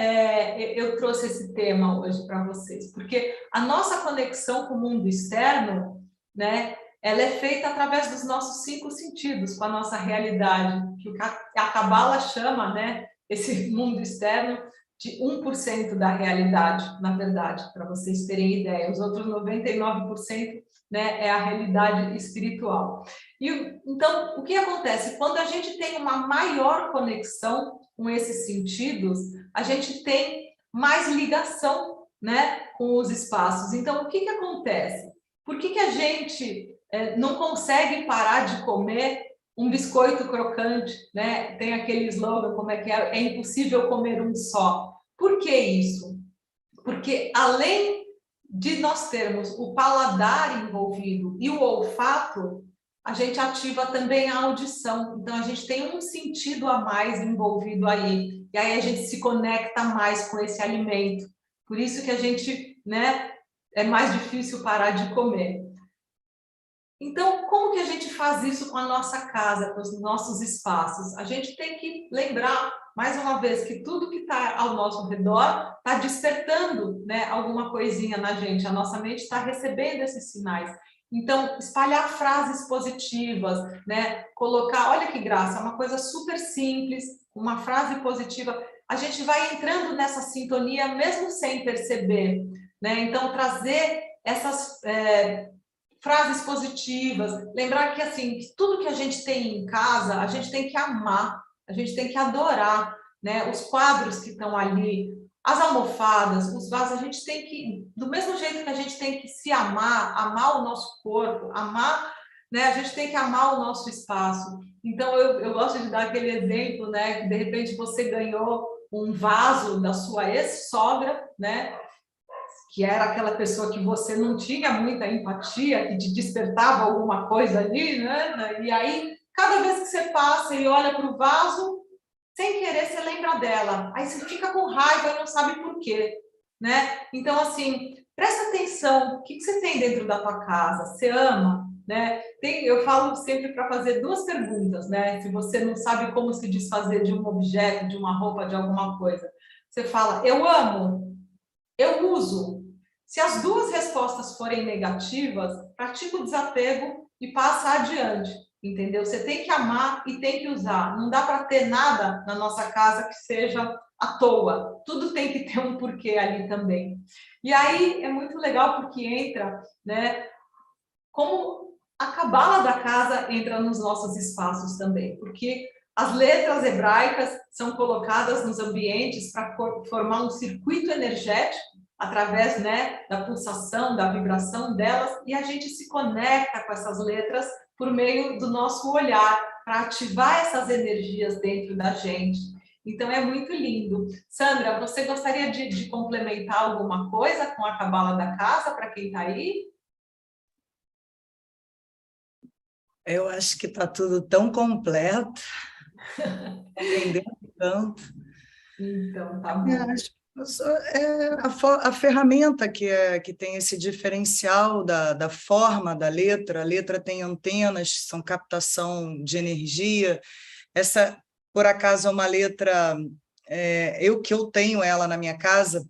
eu trouxe esse tema hoje para vocês? Porque a nossa conexão com o mundo externo, né, ela é feita através dos nossos 5 sentidos, com a nossa realidade, que a Cabala chama, né, esse mundo externo de 1% da realidade, na verdade, para vocês terem ideia. Os outros 99%, né, é a realidade espiritual. Então, o que acontece? Quando a gente tem uma maior conexão com esses sentidos, a gente tem mais ligação, né, com os espaços. Então, o que acontece? Por que a gente não consegue parar de comer um biscoito crocante, né? Tem aquele slogan, como é que é? É impossível comer um só. Por que isso? Porque além de nós termos o paladar envolvido e o olfato, a gente ativa também a audição. Então, a gente tem um sentido a mais envolvido aí. E aí a gente se conecta mais com esse alimento. Por isso que a gente, né, é mais difícil parar de comer. Então, como que a gente faz isso com a nossa casa, com os nossos espaços? A gente tem que lembrar, mais uma vez, que tudo que está ao nosso redor está despertando, né, alguma coisinha na gente. A nossa mente está recebendo esses sinais. Então, espalhar frases positivas, né? Colocar, olha que graça, uma coisa super simples, uma frase positiva. A gente vai entrando nessa sintonia mesmo sem perceber, né? Então, trazer essas frases positivas, lembrar que assim, tudo que a gente tem em casa, a gente tem que amar, a gente tem que adorar, né? Os quadros que estão ali, as almofadas, os vasos, a gente tem que, do mesmo jeito que a gente tem que se amar, amar o nosso corpo, amar, né? A gente tem que amar o nosso espaço. Então, eu gosto de dar aquele exemplo, né? Que de repente você ganhou um vaso da sua ex-sogra, né? Que era aquela pessoa que você não tinha muita empatia, que te despertava alguma coisa ali, né? E aí, cada vez que você passa e olha para o vaso, sem querer, você lembra dela. Aí você fica com raiva e não sabe por quê, né? Então, assim, presta atenção, o que você tem dentro da tua casa? Você ama? Né? Eu falo sempre para fazer 2 perguntas, né? Se você não sabe como se desfazer de um objeto, de uma roupa, de alguma coisa. Você fala, eu amo, eu uso. Se as 2 respostas forem negativas, pratica o desapego e passa adiante, entendeu? Você tem que amar e tem que usar. Não dá para ter nada na nossa casa que seja à toa. Tudo tem que ter um porquê ali também. E aí é muito legal porque entra, né, como a cabala da casa entra nos nossos espaços também, porque as letras hebraicas são colocadas nos ambientes para formar um circuito energético através, né, da pulsação, da vibração delas, e a gente se conecta com essas letras por meio do nosso olhar, para ativar essas energias dentro da gente. Então, é muito lindo. Sandra, você gostaria de complementar alguma coisa com a cabala da casa, para quem está aí? Eu acho que está tudo tão completo, aprendendo tanto. Então, tá bom. A ferramenta que tem esse diferencial da forma da letra, a letra tem antenas, são captação de energia. Essa, por acaso, é uma letra, que eu tenho ela na minha casa,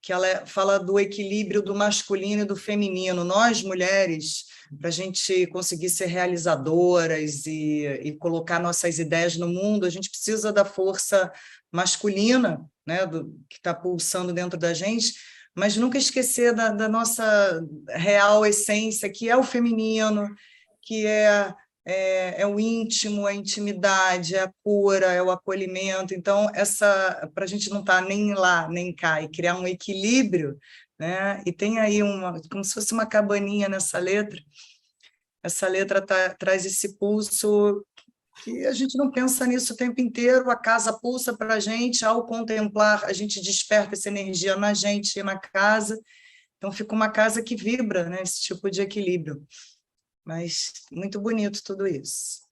que ela fala do equilíbrio do masculino e do feminino. Nós, mulheres, para a gente conseguir ser realizadoras e colocar nossas ideias no mundo, a gente precisa da força masculina, né, que está pulsando dentro da gente, mas nunca esquecer da nossa real essência, que é o feminino, que é é o íntimo, a intimidade, é a cura, é o acolhimento. Então, para a gente não estar nem lá, nem cá, e criar um equilíbrio, né? E tem aí como se fosse uma cabaninha nessa letra. Essa letra traz esse pulso que a gente não pensa nisso o tempo inteiro, a casa pulsa para a gente, ao contemplar, a gente desperta essa energia na gente e na casa, então fica uma casa que vibra, né, esse tipo de equilíbrio. Mas muito bonito tudo isso.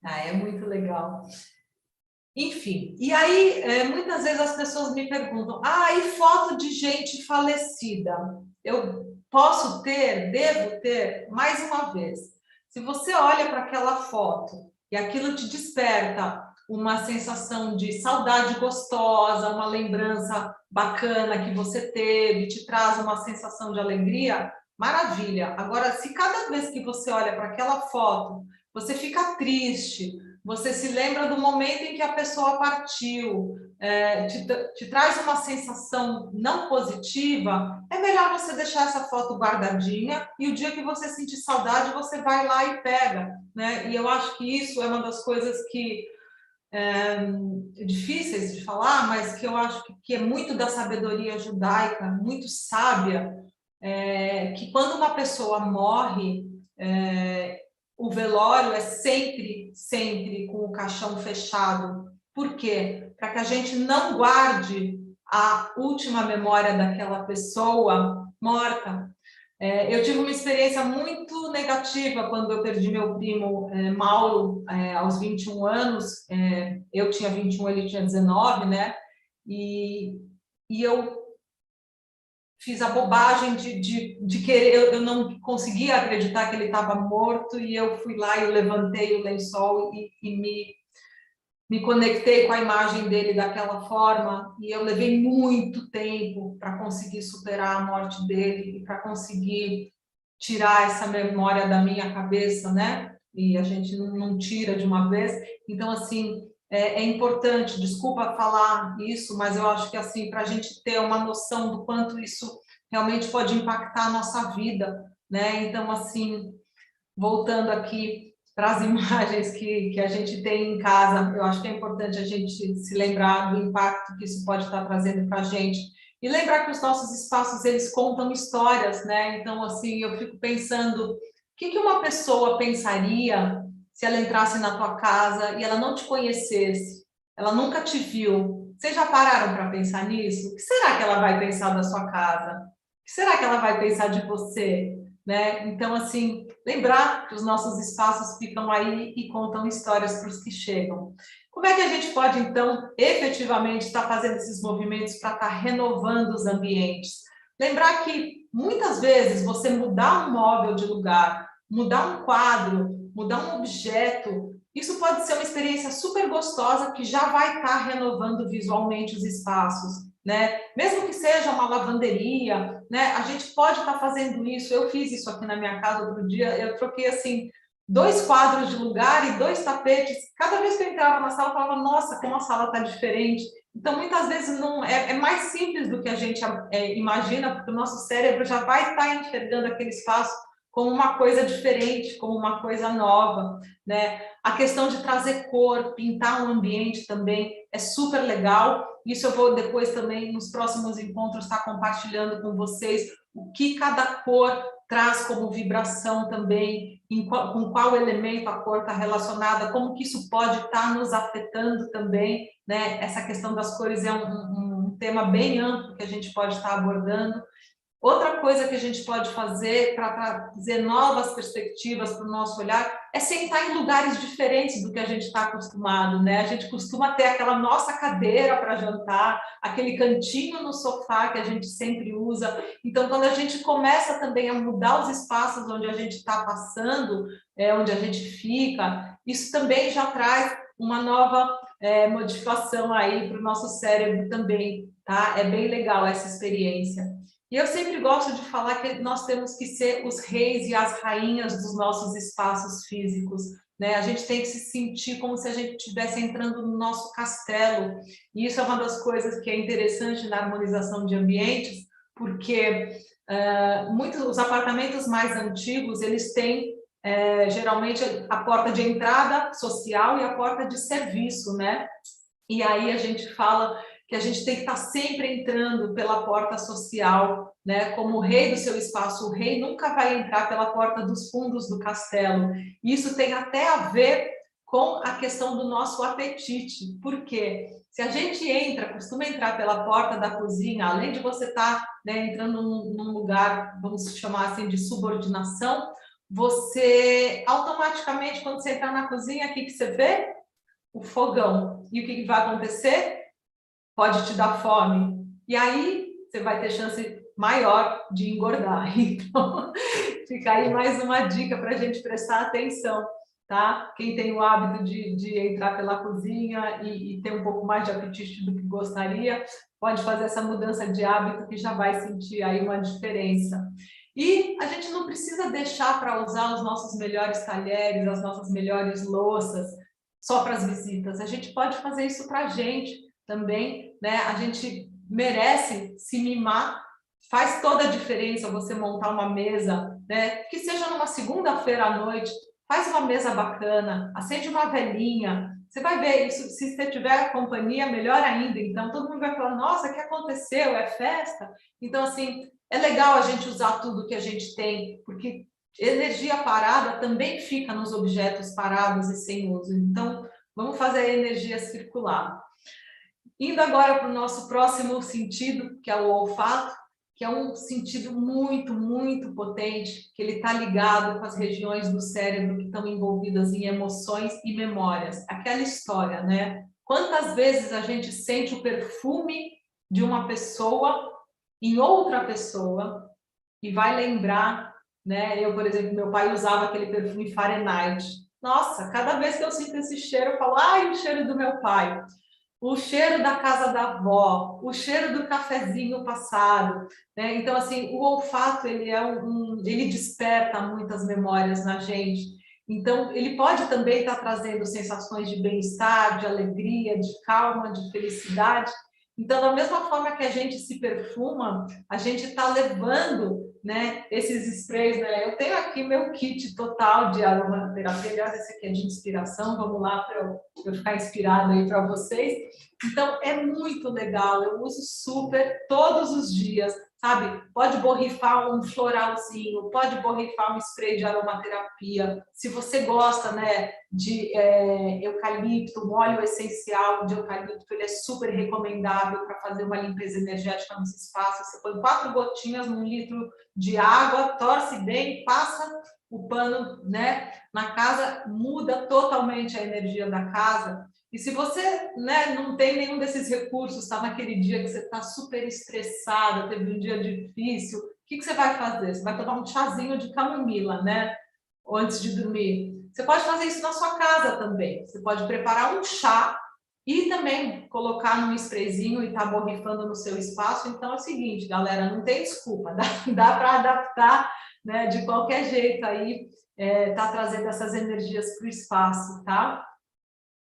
É muito legal. Enfim, e aí muitas vezes as pessoas me perguntam, e foto de gente falecida? Eu posso ter, devo ter? Mais uma vez, se você olha para aquela foto e aquilo te desperta uma sensação de saudade gostosa, uma lembrança bacana que você teve, te traz uma sensação de alegria, maravilha. Agora, se cada vez que você olha para aquela foto, você fica triste, você se lembra do momento em que a pessoa partiu, te traz uma sensação não positiva, é melhor você deixar essa foto guardadinha e o dia que você sentir saudade, você vai lá e pega, né? E eu acho que isso é uma das coisas que difíceis de falar, mas que eu acho que é muito da sabedoria judaica, muito sábia, que quando uma pessoa morre, o velório é sempre com o caixão fechado. Por quê? Para que a gente não guarde a última memória daquela pessoa morta. Eu tive uma experiência muito negativa quando eu perdi meu primo Mauro aos 21 anos. Eu tinha 21, ele tinha 19, né? E eu fiz a bobagem de querer, eu não conseguia acreditar que ele estava morto, e eu fui lá e eu levantei o lençol e me conectei com a imagem dele daquela forma, e eu levei muito tempo para conseguir superar a morte dele, e para conseguir tirar essa memória da minha cabeça, né? E a gente não tira de uma vez. Então, assim, é importante, desculpa falar isso, mas eu acho que, assim, para a gente ter uma noção do quanto isso realmente pode impactar a nossa vida, né? Então, assim, voltando aqui para as imagens que a gente tem em casa, eu acho que é importante a gente se lembrar do impacto que isso pode estar trazendo para a gente. E lembrar que os nossos espaços, eles contam histórias, né? Então, assim, eu fico pensando, o que uma pessoa pensaria se ela entrasse na tua casa e ela não te conhecesse, ela nunca te viu? Vocês já pararam para pensar nisso? O que será que ela vai pensar da sua casa? O que será que ela vai pensar de você? Né? Então, assim, lembrar que os nossos espaços ficam aí e contam histórias para os que chegam. Como é que a gente pode, então, efetivamente estar fazendo esses movimentos para estar renovando os ambientes? Lembrar que, muitas vezes, você mudar um móvel de lugar, mudar um quadro, mudar um objeto, isso pode ser uma experiência super gostosa que já vai estar renovando visualmente os espaços, né? Mesmo que seja uma lavanderia, né? A gente pode estar fazendo isso. Eu fiz isso aqui na minha casa outro dia. Eu troquei, assim, 2 quadros de lugar e 2 tapetes. Cada vez que eu entrava na sala, eu falava, nossa, como a sala está diferente. Então, muitas vezes, não é mais simples do que a gente imagina, porque o nosso cérebro já vai estar enxergando aquele espaço como uma coisa diferente, como uma coisa nova, né? A questão de trazer cor, pintar um ambiente também é super legal. Isso eu vou depois também, nos próximos encontros, estar compartilhando com vocês o que cada cor traz como vibração também, com qual elemento a cor está relacionada, como que isso pode estar nos afetando também, né? Essa questão das cores é um tema bem amplo que a gente pode estar abordando. Outra coisa que a gente pode fazer para trazer novas perspectivas para o nosso olhar é sentar em lugares diferentes do que a gente está acostumado, né? A gente costuma ter aquela nossa cadeira para jantar, aquele cantinho no sofá que a gente sempre usa. Então, quando a gente começa também a mudar os espaços onde a gente está passando, onde a gente fica, isso também já traz uma nova modificação aí para o nosso cérebro também, tá? É bem legal essa experiência. E eu sempre gosto de falar que nós temos que ser os reis e as rainhas dos nossos espaços físicos, né? A gente tem que se sentir como se a gente estivesse entrando no nosso castelo. E isso é uma das coisas que é interessante na harmonização de ambientes, porque muitos os apartamentos mais antigos, eles têm geralmente a porta de entrada social e a porta de serviço, né? E aí a gente fala que a gente tem que estar sempre entrando pela porta social, né? Como o rei do seu espaço, o rei nunca vai entrar pela porta dos fundos do castelo. Isso tem até a ver com a questão do nosso apetite. Por quê? Se a gente costuma entrar pela porta da cozinha, além de você estar, né, entrando num lugar, vamos chamar assim, de subordinação, você automaticamente, quando você entrar na cozinha, o que você vê? O fogão. E o que vai acontecer? Pode te dar fome. E aí você vai ter chance maior de engordar. Então, fica aí mais uma dica para a gente prestar atenção, tá? Quem tem o hábito de entrar pela cozinha e ter um pouco mais de apetite do que gostaria, pode fazer essa mudança de hábito que já vai sentir aí uma diferença. E a gente não precisa deixar para usar os nossos melhores talheres, as nossas melhores louças, só para as visitas. A gente pode fazer isso para a gente também, né? A gente merece se mimar. Faz toda a diferença você montar uma mesa, né? Que seja numa segunda-feira à noite, faz uma mesa bacana, acende uma velinha. Você vai ver isso, se você tiver companhia, melhor ainda. Então, todo mundo vai falar, nossa, o que aconteceu? É festa? Então, assim, é legal a gente usar tudo que a gente tem, porque energia parada também fica nos objetos parados e sem uso. Então, vamos fazer a energia circular. Indo agora para o nosso próximo sentido, que é o olfato, que é um sentido muito, muito potente, que ele está ligado com as regiões do cérebro que estão envolvidas em emoções e memórias. Aquela história, né? Quantas vezes a gente sente o perfume de uma pessoa em outra pessoa e vai lembrar, né? Eu, por exemplo, meu pai usava aquele perfume Fahrenheit. Nossa, cada vez que eu sinto esse cheiro, eu falo, ai, o cheiro do meu pai. O cheiro da casa da avó, o cheiro do cafezinho passado, né? Então, assim, o olfato, ele ele desperta muitas memórias na gente. Então, ele pode também estar trazendo sensações de bem-estar, de alegria, de calma, de felicidade. Então, da mesma forma que a gente se perfuma, a gente está levando, né, esses sprays, né? Eu tenho aqui meu kit total de aromaterapia, aliás, esse aqui é de inspiração, vamos lá para eu ficar inspirada aí para vocês. Então, é muito legal, eu uso super todos os dias, sabe? Pode borrifar um floralzinho, pode borrifar um spray de aromaterapia. Se você gosta, né, de eucalipto, um óleo essencial de eucalipto, ele é super recomendável para fazer uma limpeza energética nos espaços. Você põe 4 gotinhas num litro de água, torce bem, passa o pano, né, na casa, muda totalmente a energia da casa. E se você, né, não tem nenhum desses recursos, está naquele dia que você está super estressada, teve um dia difícil, o que você vai fazer? Você vai tomar um chazinho de camomila, né? Antes de dormir. Você pode fazer isso na sua casa também. Você pode preparar um chá e também colocar num sprayzinho e estar borrifando no seu espaço. Então é o seguinte, galera, não tem desculpa, dá para adaptar, né, de qualquer jeito aí, tá trazendo essas energias para o espaço, tá?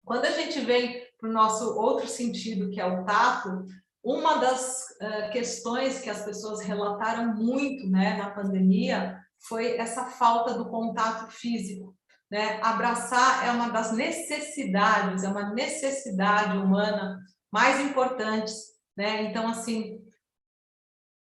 Quando a gente vem para o nosso outro sentido, que é o tato, uma das questões que as pessoas relataram muito, né, na pandemia foi essa falta do contato físico, né? Abraçar é uma das necessidades, é uma necessidade humana mais importantes, né? Então, assim,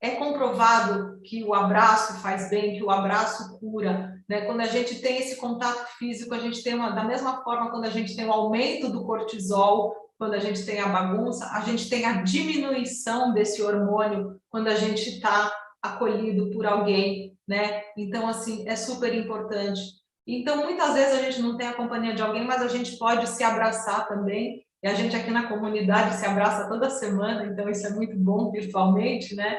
é comprovado que o abraço faz bem, que o abraço cura, né? Quando a gente tem esse contato físico, a gente tem da mesma forma quando a gente tem o aumento do cortisol, quando a gente tem a bagunça, a gente tem a diminuição desse hormônio quando a gente está acolhido por alguém, né? Então, assim, é super importante. Então, muitas vezes a gente não tem a companhia de alguém, mas a gente pode se abraçar também. E a gente aqui na comunidade se abraça toda semana, então isso é muito bom virtualmente, né?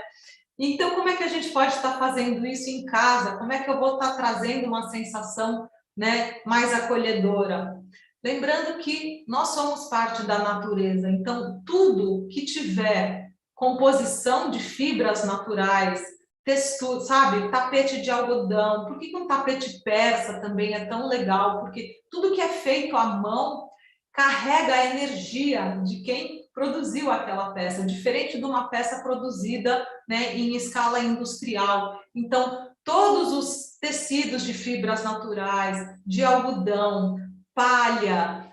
Então, como é que a gente pode estar fazendo isso em casa? Como é que eu vou estar trazendo uma sensação, né, mais acolhedora? Lembrando que nós somos parte da natureza, então tudo que tiver composição de fibras naturais, textura, sabe, tapete de algodão, por que um tapete persa também é tão legal? Porque tudo que é feito à mão carrega a energia de quem produziu aquela peça, diferente de uma peça produzida, né, em escala industrial. Então, todos os tecidos de fibras naturais, de algodão, palha,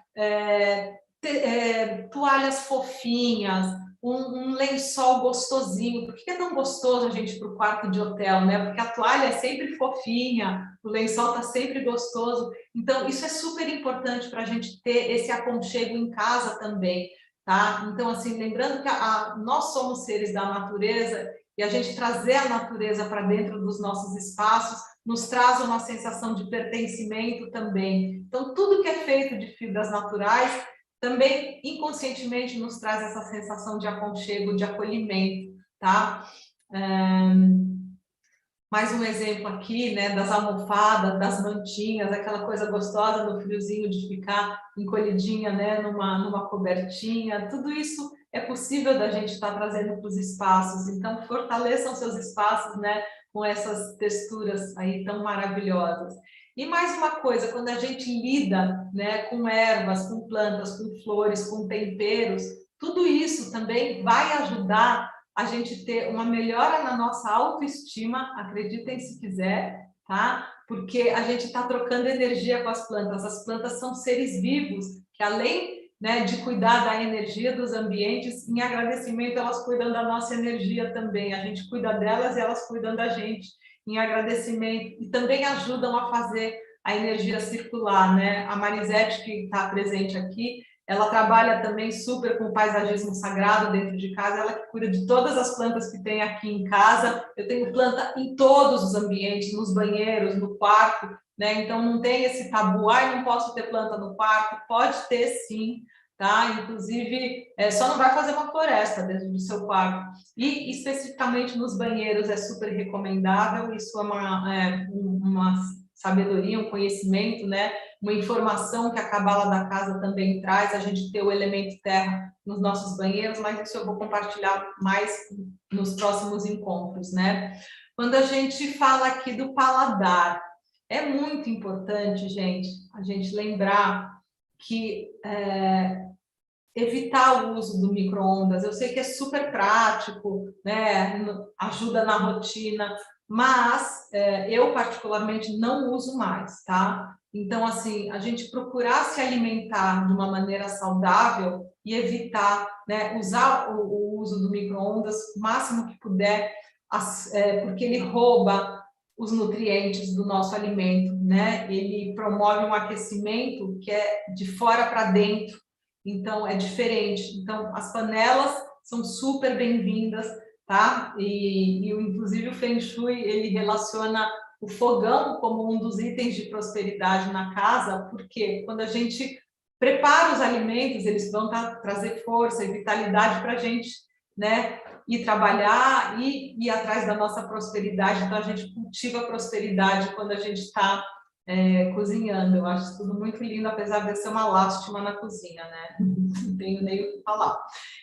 toalhas fofinhas, um lençol gostosinho. Por que é tão gostoso a gente ir para o quarto de hotel, né? Porque a toalha é sempre fofinha, o lençol está sempre gostoso. Então, isso é super importante para a gente ter esse aconchego em casa também, tá? Então, assim, lembrando que nós somos seres da natureza e a gente trazer a natureza para dentro dos nossos espaços nos traz uma sensação de pertencimento também. Então, tudo que é feito de fibras naturais também inconscientemente nos traz essa sensação de aconchego, de acolhimento, tá? Mais um exemplo aqui, né, das almofadas, das mantinhas, aquela coisa gostosa no friozinho de ficar encolhidinha, né, numa cobertinha. Tudo isso é possível da gente estar trazendo para os espaços. Então, fortaleçam seus espaços, né, com essas texturas aí tão maravilhosas. E mais uma coisa, quando a gente lida, né, com ervas, com plantas, com flores, com temperos, tudo isso também vai ajudar a gente ter uma melhora na nossa autoestima, acreditem se quiser, tá? Porque a gente está trocando energia com as plantas. As plantas são seres vivos que, além, né, de cuidar da energia dos ambientes, em agradecimento elas cuidam da nossa energia também. A gente cuida delas e elas cuidam da gente em agradecimento e também ajudam a fazer a energia circular, né? A Marisete, que está presente aqui, ela trabalha também super com paisagismo sagrado dentro de casa, ela que cuida de todas as plantas que tem aqui em casa. Eu tenho planta em todos os ambientes, nos banheiros, no quarto, né? Então não tem esse tabu, ai, não posso ter planta no quarto, pode ter sim, tá? Inclusive, só não vai fazer uma floresta dentro do seu quarto. E especificamente nos banheiros é super recomendável, isso é uma sabedoria, um conhecimento, né? Uma informação que a cabala da casa também traz, a gente ter o elemento terra nos nossos banheiros, mas isso eu vou compartilhar mais nos próximos encontros, né? Quando a gente fala aqui do paladar, é muito importante, gente, a gente lembrar que evitar o uso do micro-ondas. Eu sei que é super prático, né? Ajuda na rotina, mas eu particularmente não uso mais, tá? Então, assim, a gente procurar se alimentar de uma maneira saudável e evitar, né, usar o uso do micro-ondas o máximo que puder, porque ele rouba os nutrientes do nosso alimento, né? Ele promove um aquecimento que é de fora para dentro, então é diferente. Então, as panelas são super bem-vindas, tá? E inclusive o Feng Shui, ele relaciona o fogão como um dos itens de prosperidade na casa, porque quando a gente prepara os alimentos, eles vão trazer força e vitalidade para a gente, né? Ir trabalhar e ir atrás da nossa prosperidade. Então, a gente cultiva a prosperidade quando a gente está cozinhando. Eu acho isso tudo muito lindo, apesar de ser uma lástima na cozinha, né? Não tenho nem o que falar.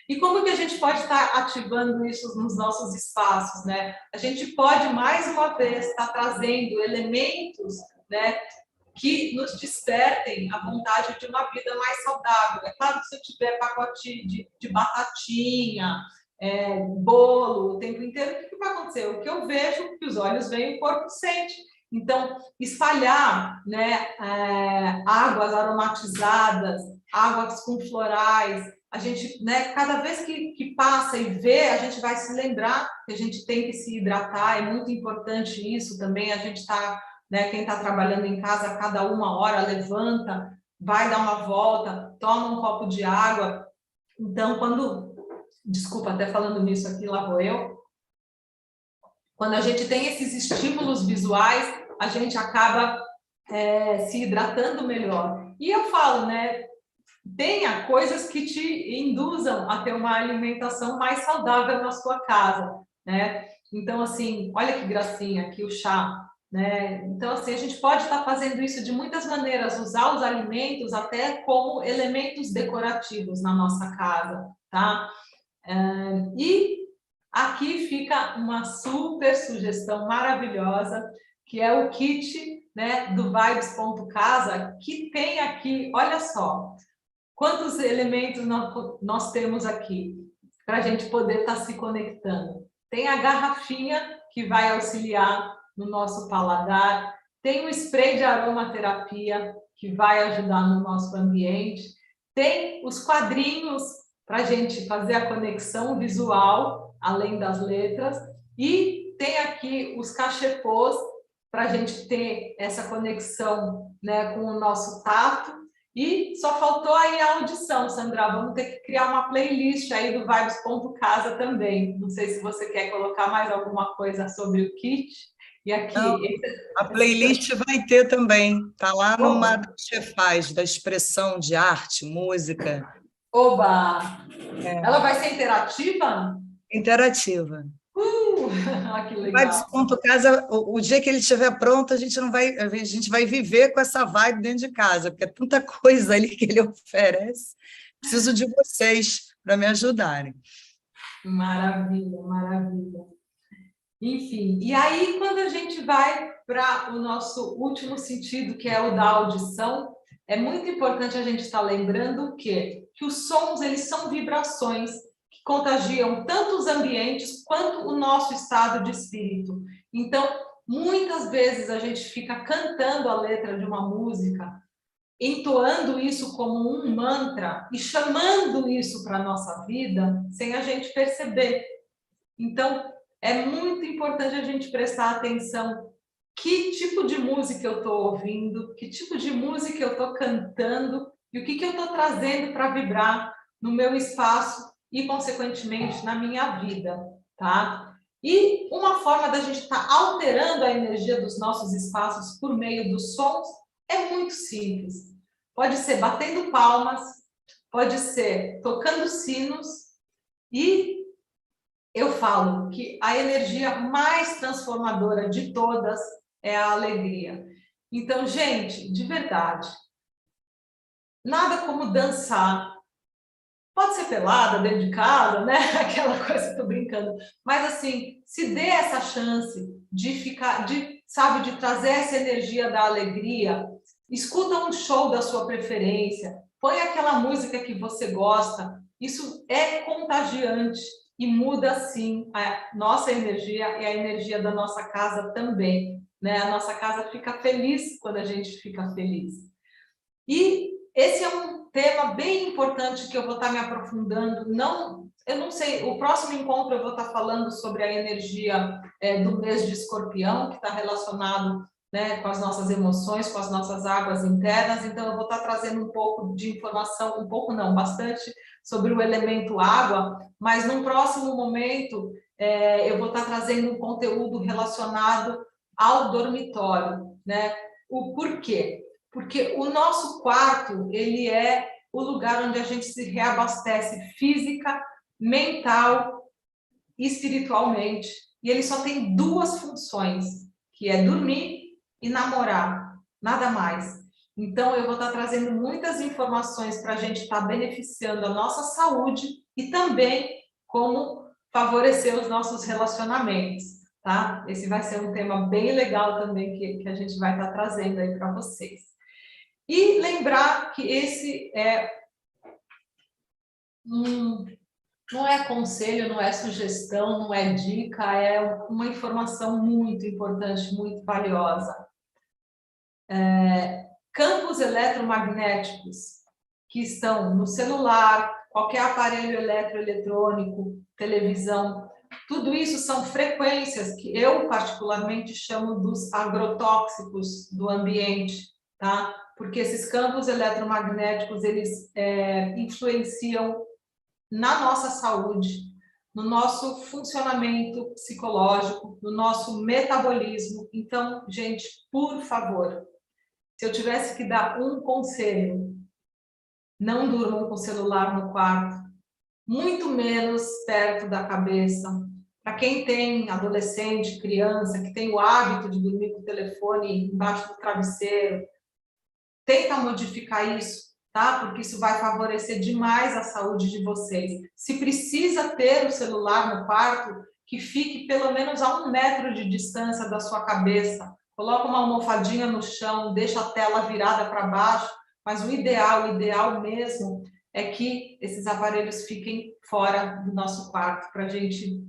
E como que a gente pode estar ativando isso nos nossos espaços, né? A gente pode, mais uma vez, estar trazendo elementos, né, que nos despertem a vontade de uma vida mais saudável. É claro que se eu tiver pacote de batatinha, bolo o tempo inteiro, o que vai acontecer? O que eu vejo, que os olhos veem, o corpo sente. Então, espalhar, né, águas aromatizadas, águas com florais, a gente, né, cada vez que passa e vê, a gente vai se lembrar que a gente tem que se hidratar, é muito importante isso também, a gente está, né, quem está trabalhando em casa, a cada 1 hora levanta, vai dar uma volta, toma um copo de água. Então, desculpa, até falando nisso aqui, lá vou eu. Quando a gente tem esses estímulos visuais, a gente acaba se hidratando melhor. E eu falo, né, tenha coisas que te induzam a ter uma alimentação mais saudável na sua casa, né? Então, assim, olha que gracinha aqui o chá, né? Então, assim, a gente pode estar fazendo isso de muitas maneiras, usar os alimentos até como elementos decorativos na nossa casa, tá? E aqui fica uma super sugestão maravilhosa, que é o kit, né, do Vibes.casa, que tem aqui, olha só, quantos elementos nós temos aqui para a gente poder estar se conectando. Tem a garrafinha que vai auxiliar no nosso paladar. Tem o spray de aromaterapia, que vai ajudar no nosso ambiente. Tem os quadrinhos para a gente fazer a conexão visual, além das letras. E tem aqui os cachepôs, para a gente ter essa conexão, né, com o nosso tato. E só faltou aí a audição, Sandra. Vamos ter que criar uma playlist aí do Vibes.casa também. Não sei se você quer colocar mais alguma coisa sobre o kit. E aqui... Não, a playlist vai ter também. Está lá no Masterchef da expressão de arte, música. Oba! Ela vai ser interativa? Interativa. Que legal. Vibes.casa, o dia que ele estiver pronto, a gente vai viver com essa vibe dentro de casa, porque é tanta coisa ali que ele oferece. Preciso de vocês para me ajudarem. Maravilha, maravilha. Enfim, e aí quando a gente vai para o nosso último sentido, que é o da audição, é muito importante a gente estar lembrando o quê? Que os sons, eles são vibrações que contagiam tanto os ambientes quanto o nosso estado de espírito. Então, muitas vezes a gente fica cantando a letra de uma música, entoando isso como um mantra e chamando isso para a nossa vida sem a gente perceber. Então, é muito importante a gente prestar atenção que tipo de música eu estou ouvindo, que tipo de música eu estou cantando e o que eu estou trazendo para vibrar no meu espaço e, consequentemente, na minha vida, tá? E uma forma da gente estar alterando a energia dos nossos espaços por meio dos sons é muito simples. Pode ser batendo palmas, pode ser tocando sinos e eu falo que a energia mais transformadora de todas é a alegria. Então, gente, de verdade, nada como dançar. Pode ser pelada, dentro de casa, né? Aquela coisa, estou brincando. Mas, assim, se dê essa chance de ficar, sabe, de trazer essa energia da alegria. Escuta um show da sua preferência. Põe aquela música que você gosta. Isso é contagiante. E muda, sim, a nossa energia e a energia da nossa casa também, né? A nossa casa fica feliz quando a gente fica feliz. E esse é um tema bem importante que eu vou estar me aprofundando. Eu não sei, o próximo encontro eu vou estar falando sobre a energia do mês de Escorpião, que está relacionado, né, com as nossas emoções, com as nossas águas internas. Então, eu vou estar trazendo um pouco de informação, um pouco não, bastante, sobre o elemento água, mas num próximo momento eu vou estar trazendo um conteúdo relacionado ao dormitório, né? O porquê? Porque o nosso quarto, ele é o lugar onde a gente se reabastece física, mental e espiritualmente. E ele só tem duas funções, que é dormir e namorar, nada mais. Então, eu vou estar trazendo muitas informações para a gente estar beneficiando a nossa saúde e também como favorecer os nossos relacionamentos, tá? Esse vai ser um tema bem legal também que a gente vai estar trazendo aí para vocês. E lembrar que esse não é conselho, não é sugestão, não é dica, é uma informação muito importante, muito valiosa. Campos eletromagnéticos que estão no celular, qualquer aparelho eletroeletrônico, televisão, tudo isso são frequências que eu particularmente chamo dos agrotóxicos do ambiente, tá? Porque esses campos eletromagnéticos, eles influenciam na nossa saúde, no nosso funcionamento psicológico, no nosso metabolismo. Então, gente, por favor, se eu tivesse que dar um conselho, não durmam com o celular no quarto, muito menos perto da cabeça. Para quem tem adolescente, criança, que tem o hábito de dormir com o telefone embaixo do travesseiro, tenta modificar isso, tá? Porque isso vai favorecer demais a saúde de vocês. Se precisa ter o celular no quarto, que fique pelo menos a 1 metro de distância da sua cabeça. Coloca uma almofadinha no chão, deixa a tela virada para baixo, mas o ideal mesmo é que esses aparelhos fiquem fora do nosso quarto, para a gente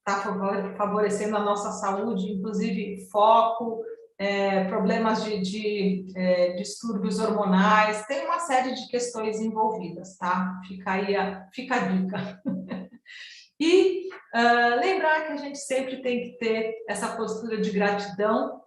está favorecendo a nossa saúde, inclusive foco, problemas de distúrbios hormonais, tem uma série de questões envolvidas, tá? Fica aí fica a dica. E lembrar que a gente sempre tem que ter essa postura de gratidão.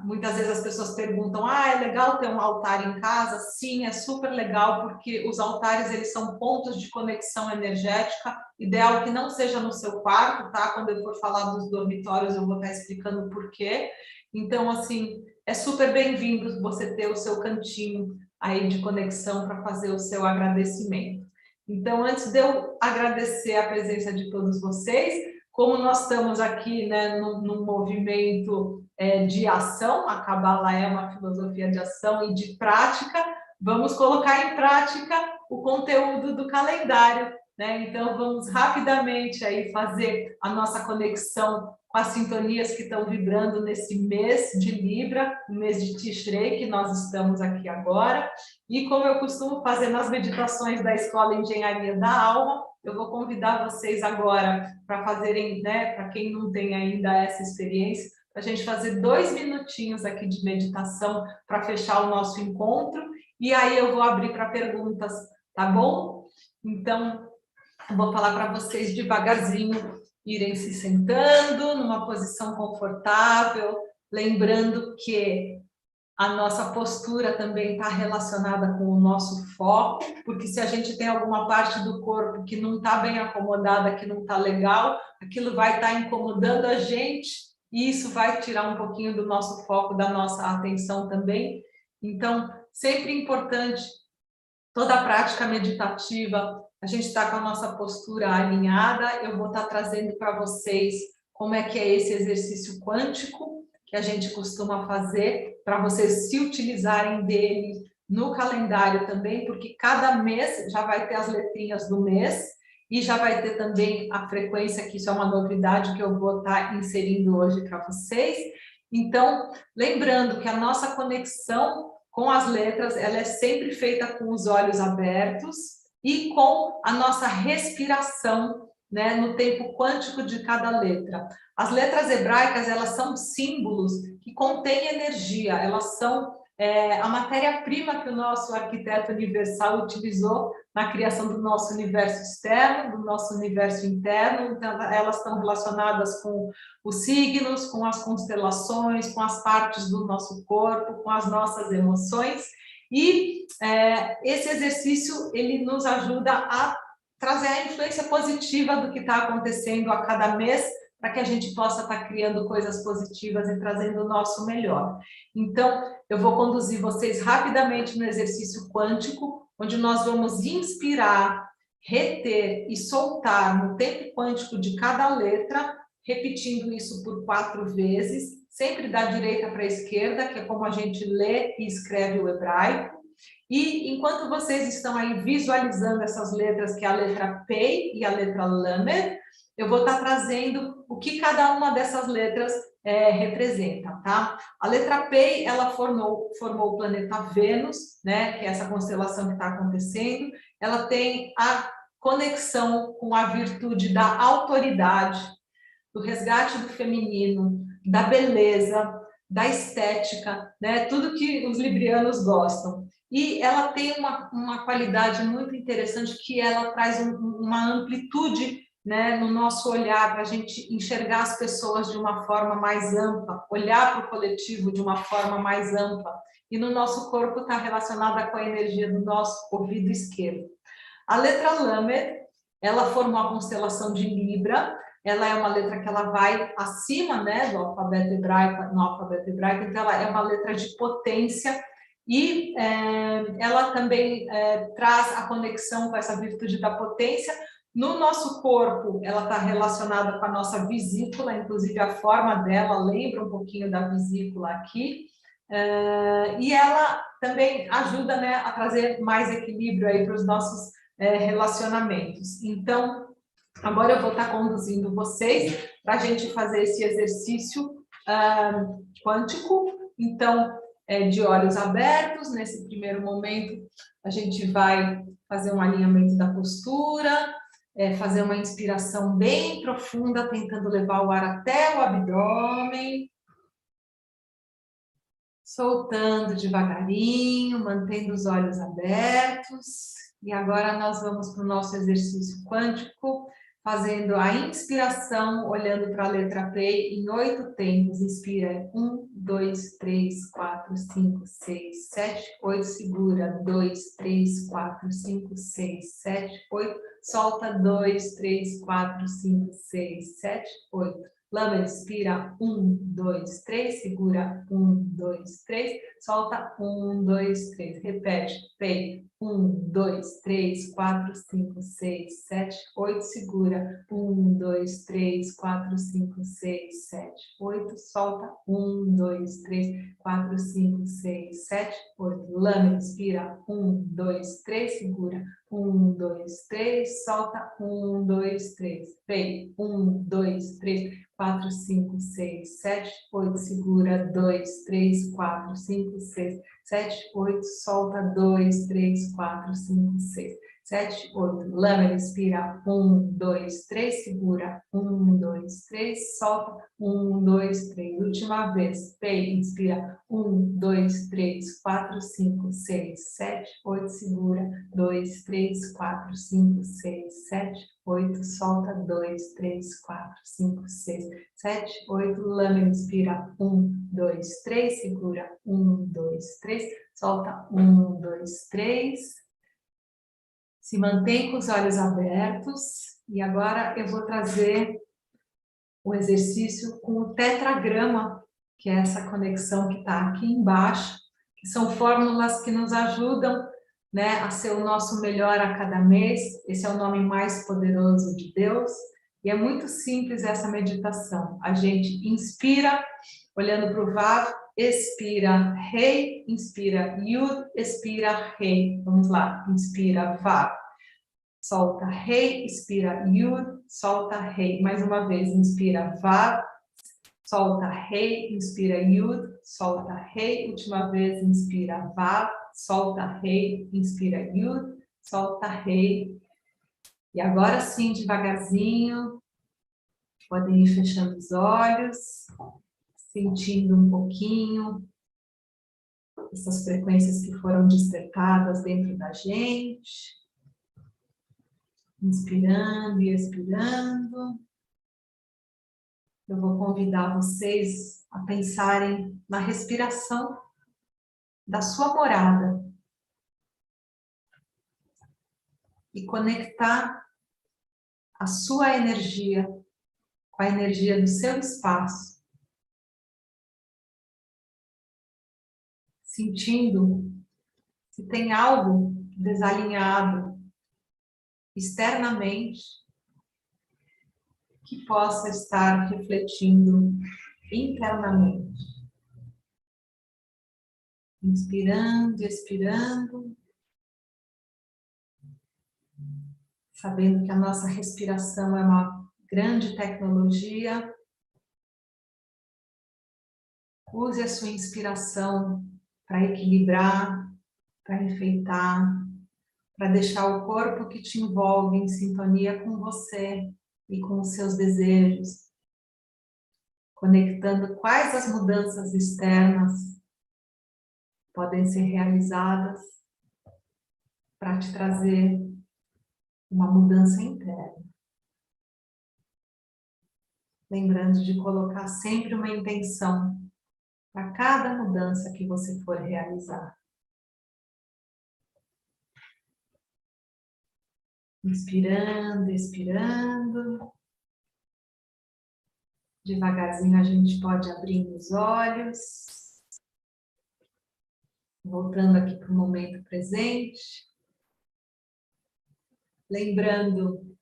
Muitas vezes as pessoas perguntam, é legal ter um altar em casa? Sim, é super legal, porque os altares, eles são pontos de conexão energética, ideal que não seja no seu quarto, tá? Quando eu for falar dos dormitórios, eu vou estar explicando o porquê. Então, assim, é super bem-vindo você ter o seu cantinho aí de conexão para fazer o seu agradecimento. Então, antes de eu agradecer a presença de todos vocês, como nós estamos aqui, né, num movimento de ação, a Cabala é uma filosofia de ação e de prática, vamos colocar em prática o conteúdo do calendário, né? Então, vamos rapidamente aí fazer a nossa conexão com as sintonias que estão vibrando nesse mês de Libra, o mês de Tishrei, que nós estamos aqui agora. E como eu costumo fazer nas meditações da Escola Engenharia da Alma, eu vou convidar vocês agora para fazerem, né, para quem não tem ainda essa experiência, a gente fazer 2 minutinhos aqui de meditação para fechar o nosso encontro, e aí eu vou abrir para perguntas, tá bom? Então, eu vou falar para vocês devagarzinho, irem se sentando numa posição confortável, lembrando que a nossa postura também está relacionada com o nosso foco, porque se a gente tem alguma parte do corpo que não está bem acomodada, que não está legal, aquilo vai estar incomodando a gente, e isso vai tirar um pouquinho do nosso foco, da nossa atenção também. Então, sempre importante, toda a prática meditativa, a gente está com a nossa postura alinhada. Eu vou estar trazendo para vocês como é que é esse exercício quântico que a gente costuma fazer, para vocês se utilizarem dele no calendário também, porque cada mês já vai ter as letrinhas do mês e já vai ter também a frequência, que isso é uma novidade que eu vou estar inserindo hoje para vocês. Então, lembrando que a nossa conexão com as letras, ela é sempre feita com os olhos abertos e com a nossa respiração, né, no tempo quântico de cada letra. As letras hebraicas, elas são símbolos que contêm energia, elas são a matéria-prima que o nosso arquiteto universal utilizou na criação do nosso universo externo, do nosso universo interno. Então, elas estão relacionadas com os signos, com as constelações, com as partes do nosso corpo, com as nossas emoções. E esse exercício, ele nos ajuda a trazer a influência positiva do que está acontecendo a cada mês, para que a gente possa estar criando coisas positivas e trazendo o nosso melhor. Então, eu vou conduzir vocês rapidamente no exercício quântico, onde nós vamos inspirar, reter e soltar no tempo quântico de cada letra, repetindo isso por 4 vezes, sempre da direita para a esquerda, que é como a gente lê e escreve o hebraico. E enquanto vocês estão aí visualizando essas letras, que é a letra Pei e a letra Lamed, eu vou estar trazendo o que cada uma dessas letras representa, tá? A letra Pei, ela formou o planeta Vênus, né? Que é essa constelação que está acontecendo. Ela tem a conexão com a virtude da autoridade, do resgate do feminino, da beleza, da estética, né? Tudo que os librianos gostam. E ela tem uma qualidade muito interessante, que ela traz uma amplitude, né, no nosso olhar, para a gente enxergar as pessoas de uma forma mais ampla, olhar para o coletivo de uma forma mais ampla. E no nosso corpo está relacionada com a energia do nosso ouvido esquerdo. A letra Lamed, ela formou a constelação de Libra. Ela é uma letra que ela vai acima, né, do alfabeto hebraico, no alfabeto hebraico, então ela é uma letra de potência. E ela também traz a conexão com essa virtude da potência. No nosso corpo, ela está relacionada com a nossa vesícula, inclusive a forma dela lembra um pouquinho da vesícula aqui. E ela também ajuda, né, a trazer mais equilíbrio aí para os nossos relacionamentos. Então, agora eu vou estar conduzindo vocês para a gente fazer esse exercício quântico. Então, de olhos abertos, nesse primeiro momento, a gente vai fazer um alinhamento da postura, fazer uma inspiração bem profunda, tentando levar o ar até o abdômen. Soltando devagarinho, mantendo os olhos abertos. E agora nós vamos para o nosso exercício quântico, fazendo a inspiração, olhando para a letra P em 8 tempos. Inspira 1, 2, 3, 4, 5, 6, 7, 8. Segura 2, 3, 4, 5, 6, 7, 8. Solta 2, 3, 4, 5, 6, 7, 8. Lama, inspira, 1, 2, 3, segura, 1, 2, 3, solta, 1, 2, 3, repete, peito, 1, 2, 3, 4, 5, 6, 7, 8, segura, 1, 2, 3, 4, 5, 6, 7, 8, solta, 1, 2, 3, 4, 5, 6, 7, 8, lama, inspira, 1, 2, 3, segura, 1, 2, 3, solta, 1, 2, 3, peito, 1, 2, 3, 4, 5, 6, 7, 8, segura, 2, 3, 4, 5, 6, 7, 8, solta, 2, 3, 4, 5, 6, 7, 8, lama, inspira, 1, 2, 3, segura, 1, 2, 3, solta, 1, 2, 3, última vez, peito, inspira, 1, 2, 3, 4, 5, 6, 7, 8, segura, 2, 3, 4, 5, 6, 7, 8, solta, 2, 3, 4, 5, 6, 7, 8, lama, inspira, 1, 2, 3, segura, 1, 2, 3, solta, 1, 2, 3, se mantém com os olhos abertos, e agora eu vou trazer o exercício com o tetragrama, que é essa conexão que está aqui embaixo, que são fórmulas que nos ajudam, né, a ser o nosso melhor a cada mês. Esse é o nome mais poderoso de Deus, e é muito simples essa meditação. A gente inspira, olhando para o Vav, expira Rei, inspira Yud, expira Rei. Vamos lá, inspira Vav, solta Rei, expira Yud, solta Rei. Mais uma vez, inspira Vav, solta Rei, inspira Yud, solta Rei. Última vez, inspira Vav, solta Rei, inspira Yud, solta Rei. E agora sim, devagarzinho, podem ir fechando os olhos, sentindo um pouquinho essas frequências que foram despertadas dentro da gente. Inspirando e expirando. Eu vou convidar vocês a pensarem na respiração da sua morada e conectar a sua energia com a energia do seu espaço, sentindo se tem algo desalinhado externamente que possa estar refletindo internamente. Inspirando e expirando, sabendo que a nossa respiração é uma grande tecnologia. Use a sua inspiração para equilibrar, para enfeitar, para deixar o corpo que te envolve em sintonia com você e com os seus desejos, conectando quais as mudanças externas podem ser realizadas para te trazer uma mudança interna. Lembrando de colocar sempre uma intenção para cada mudança que você for realizar. Inspirando, expirando. Devagarzinho a gente pode abrir os olhos. Voltando aqui para o momento presente. Lembrando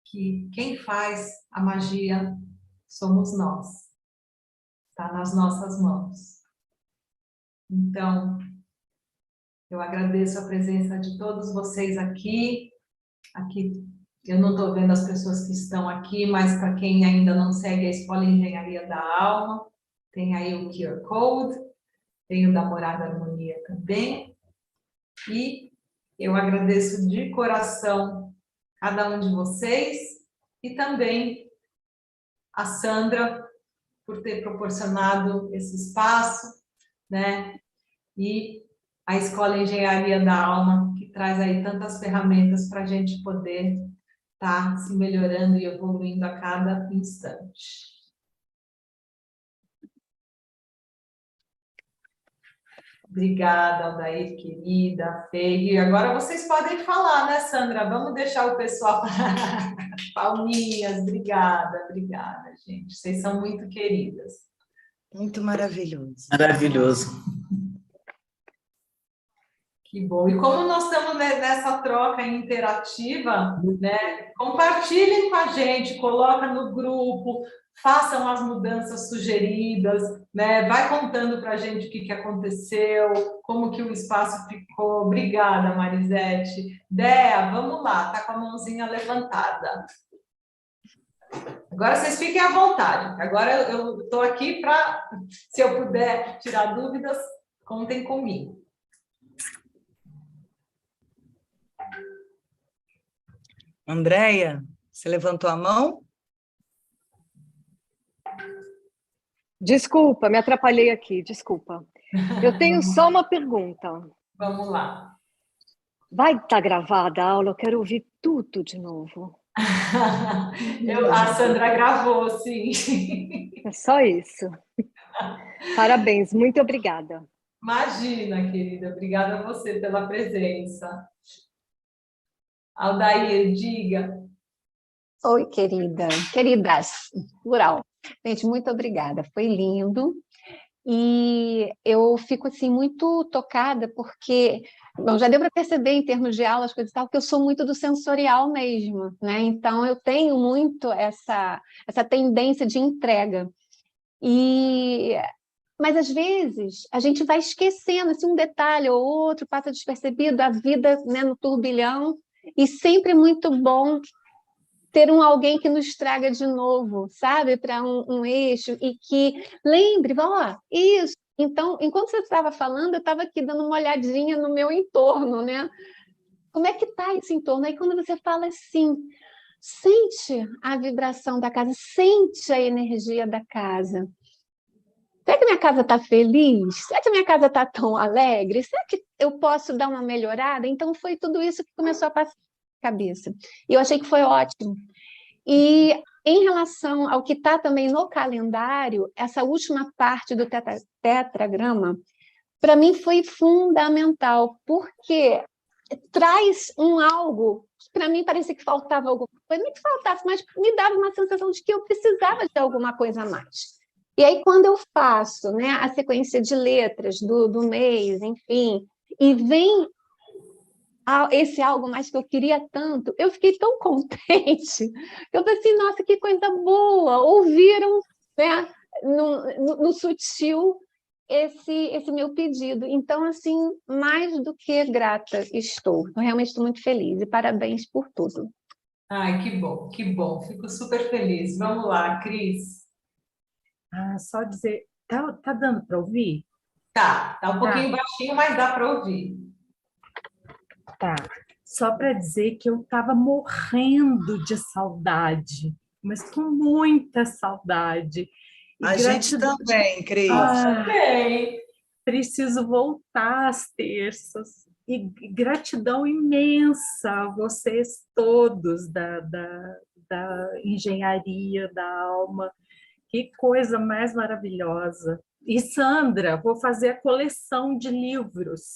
que quem faz a magia somos nós. Está nas nossas mãos. Então, eu agradeço a presença de todos vocês aqui. Aqui eu não estou vendo as pessoas que estão aqui, mas para quem ainda não segue a Escola Engenharia da Alma, tem aí o QR Code, tem o da Morada Harmonia também. E eu agradeço de coração cada um de vocês, e também a Sandra, por ter proporcionado esse espaço, né? E a Escola Engenharia da Alma, que traz aí tantas ferramentas para a gente poder estar se melhorando e evoluindo a cada instante. Obrigada, Aldair, querida, Fê. E agora vocês podem falar, né, Sandra? Vamos deixar o pessoal... Palminhas, obrigada, obrigada, gente. Vocês são muito queridas. Muito maravilhoso. Maravilhoso. Que bom. E como nós estamos nessa troca interativa, né? Compartilhem com a gente, coloca no grupo, façam as mudanças sugeridas, né? Vai contando para a gente o que aconteceu, como que o espaço ficou. Obrigada, Marisete. Dea, vamos lá, tá com a mãozinha levantada. Agora vocês fiquem à vontade. Agora eu estou aqui para, se eu puder tirar dúvidas, contem comigo. Andréia, você levantou a mão? Desculpa, me atrapalhei aqui, desculpa. Eu tenho só uma pergunta. Vamos lá. Vai estar gravada a aula? Eu quero ouvir tudo de novo. A Sandra gravou, sim. É só isso. Parabéns, muito obrigada. Imagina, querida. Obrigada a você pela presença. Aldair, diga. Oi, querida. Queridas, plural. Gente, muito obrigada. Foi lindo. E eu fico, assim, muito tocada porque... Bom, já deu para perceber em termos de aulas, coisas e tal, que eu sou muito do sensorial mesmo, né? Então, eu tenho muito essa tendência de entrega. Mas, às vezes, a gente vai esquecendo, assim, um detalhe ou outro, passa despercebido, a vida, né, no turbilhão, e sempre é muito bom ter alguém que nos traga de novo, sabe, para um eixo, e que lembre, ó, isso. Então, enquanto você estava falando, eu estava aqui dando uma olhadinha no meu entorno, né? Como é que está esse entorno? Aí, quando você fala assim, sente a vibração da casa, sente a energia da casa. Será que minha casa está feliz? Será que minha casa está tão alegre? Será que eu posso dar uma melhorada? Então, foi tudo isso que começou a passar na cabeça. E eu achei que foi ótimo. E em relação ao que está também no calendário, essa última parte do tetragrama, para mim foi fundamental, porque traz algo que para mim parecia que faltava alguma coisa, não que faltasse, mas me dava uma sensação de que eu precisava de alguma coisa a mais. E aí, quando eu faço, né, a sequência de letras do mês, enfim, e vem esse algo mais que eu queria tanto, eu fiquei tão contente. Eu falei assim, nossa, que coisa boa! Ouviram, né, no sutil esse meu pedido. Então, assim, mais do que grata estou. Eu realmente estou muito feliz e parabéns por tudo. Ai, que bom, que bom. Fico super feliz. Vamos lá, Cris. Só dizer, tá dando para ouvir? Tá um pouquinho baixinho, mas dá para ouvir. Tá. Só para dizer que eu estava morrendo de saudade, mas com muita saudade. E A gente também, Cris. Também. Preciso voltar às terças. E gratidão imensa a vocês todos da engenharia da alma. Que coisa mais maravilhosa. E, Sandra, vou fazer a coleção de livros.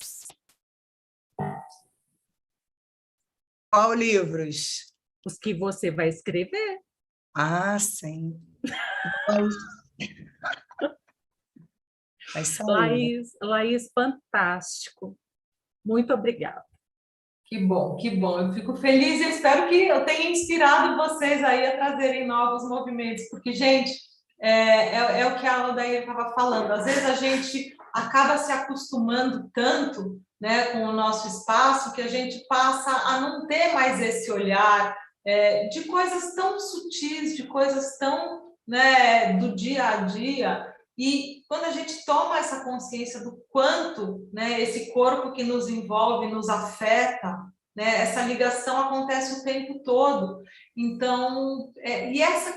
Qual livros? Os que você vai escrever. Ah, sim. Vai sair. Laís, fantástico. Muito obrigada. Que bom, que bom. Eu fico feliz e espero que eu tenha inspirado vocês aí a trazerem novos movimentos, porque, gente, é o que a Aldair estava falando. Às vezes a gente acaba se acostumando tanto, né, com o nosso espaço que a gente passa a não ter mais esse olhar de coisas tão sutis, de coisas tão, né, do dia a dia. E quando a gente toma essa consciência do quanto, né, esse corpo que nos envolve nos afeta, né? Essa ligação acontece o tempo todo. Então,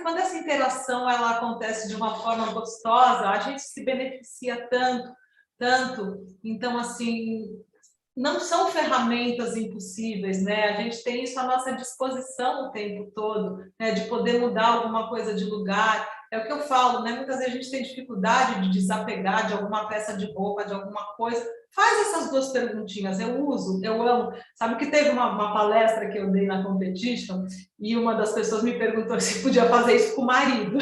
quando essa interação ela acontece de uma forma gostosa, a gente se beneficia tanto, tanto. Então, assim, não são ferramentas impossíveis, né? A gente tem isso à nossa disposição o tempo todo, né? De poder mudar alguma coisa de lugar. É o que eu falo, né? Muitas vezes a gente tem dificuldade de desapegar de alguma peça de roupa, de alguma coisa. Faz essas duas perguntinhas, eu uso, eu amo. Sabe que teve uma palestra que eu dei na Competition e uma das pessoas me perguntou se podia fazer isso com o marido.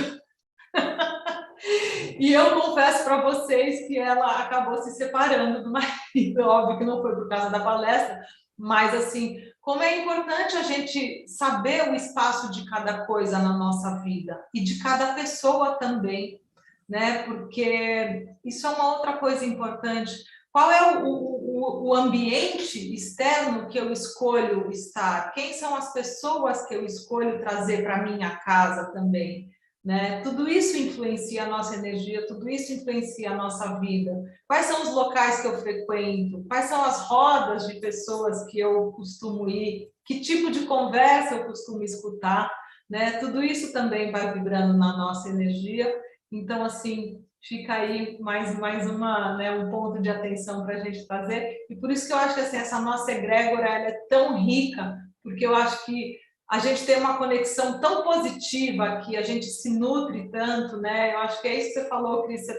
E eu confesso para vocês que ela acabou se separando do marido, óbvio que não foi por causa da palestra, mas assim, como é importante a gente saber o espaço de cada coisa na nossa vida e de cada pessoa também, né? Porque isso é uma outra coisa importante. Qual é o ambiente externo que eu escolho estar? Quem são as pessoas que eu escolho trazer para minha casa também? Né? Tudo isso influencia a nossa energia, tudo isso influencia a nossa vida. Quais são os locais que eu frequento? Quais são as rodas de pessoas que eu costumo ir? Que tipo de conversa eu costumo escutar? Né? Tudo isso também vai vibrando na nossa energia. Então, assim, fica aí mais uma, né, um ponto de atenção para a gente fazer. E por isso que eu acho que assim, essa nossa egrégora ela é tão rica, porque eu acho que a gente tem uma conexão tão positiva que a gente se nutre tanto, né? Eu acho que é isso que você falou, Cris. Você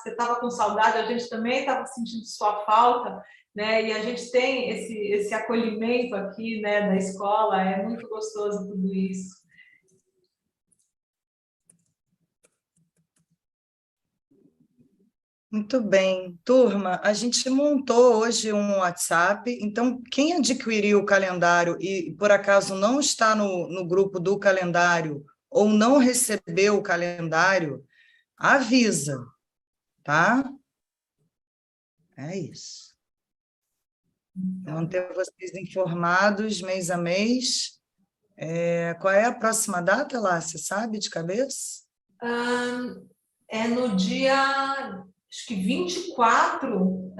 estava com saudade, a gente também estava sentindo sua falta, né? E a gente tem esse acolhimento aqui, né, da escola. É muito gostoso tudo isso. Muito bem. Turma, a gente montou hoje um WhatsApp, então quem adquiriu o calendário e por acaso não está no grupo do calendário ou não recebeu o calendário, avisa, tá? É isso. Manter vocês informados mês a mês. Qual é a próxima data, lá? Você sabe de cabeça? É no dia, acho que 24,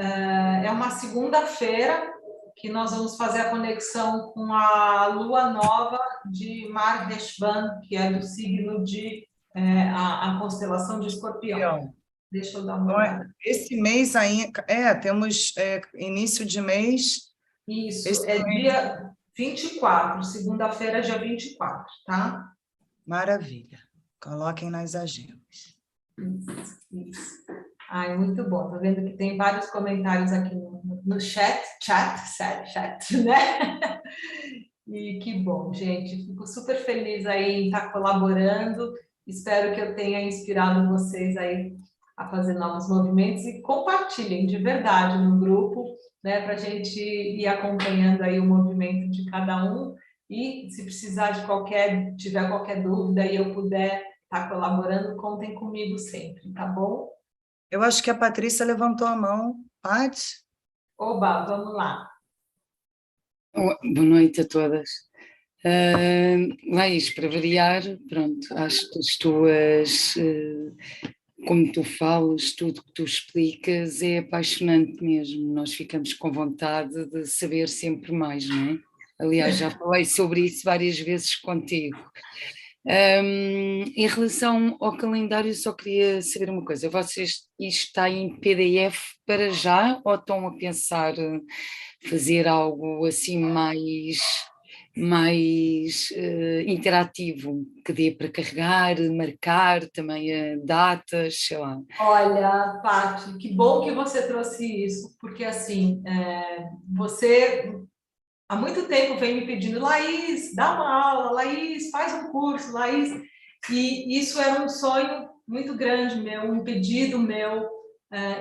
é uma segunda-feira, que nós vamos fazer a conexão com a lua nova de Marheshvan, que é do signo de a constelação de Escorpião. Deixa eu dar uma olhada. Esse mês ainda, temos início de mês. Isso, esse é mês. dia 24, segunda-feira, dia 24, tá? Maravilha. Coloquem nas agendas. Isso. Ai, muito bom. Tô vendo que tem vários comentários aqui no chat, né? E que bom, gente. Fico super feliz aí em estar colaborando. Espero que eu tenha inspirado vocês aí a fazer novos movimentos e compartilhem de verdade no grupo, né? Para a gente ir acompanhando aí o movimento de cada um. E se precisar tiver qualquer dúvida e eu puder estar colaborando, contem comigo sempre, tá bom? Eu acho que a Patrícia levantou a mão. Paty? Oba, vamos lá. Boa noite a todas. Laís, para variar, pronto, acho que as tuas, como tu falas, tudo que tu explicas é apaixonante mesmo. Nós ficamos com vontade de saber sempre mais, não é? Aliás, já falei sobre isso várias vezes contigo. Em relação ao calendário, só queria saber uma coisa. Vocês, isto está em PDF para já ou estão a pensar fazer algo assim mais interativo, que dê para carregar, marcar também datas, sei lá? Olha, Paty, que bom que você trouxe isso, porque assim, você há muito tempo vem me pedindo, Laís, dá uma aula, Laís, faz um curso, Laís, e isso era um sonho muito grande meu, um pedido meu,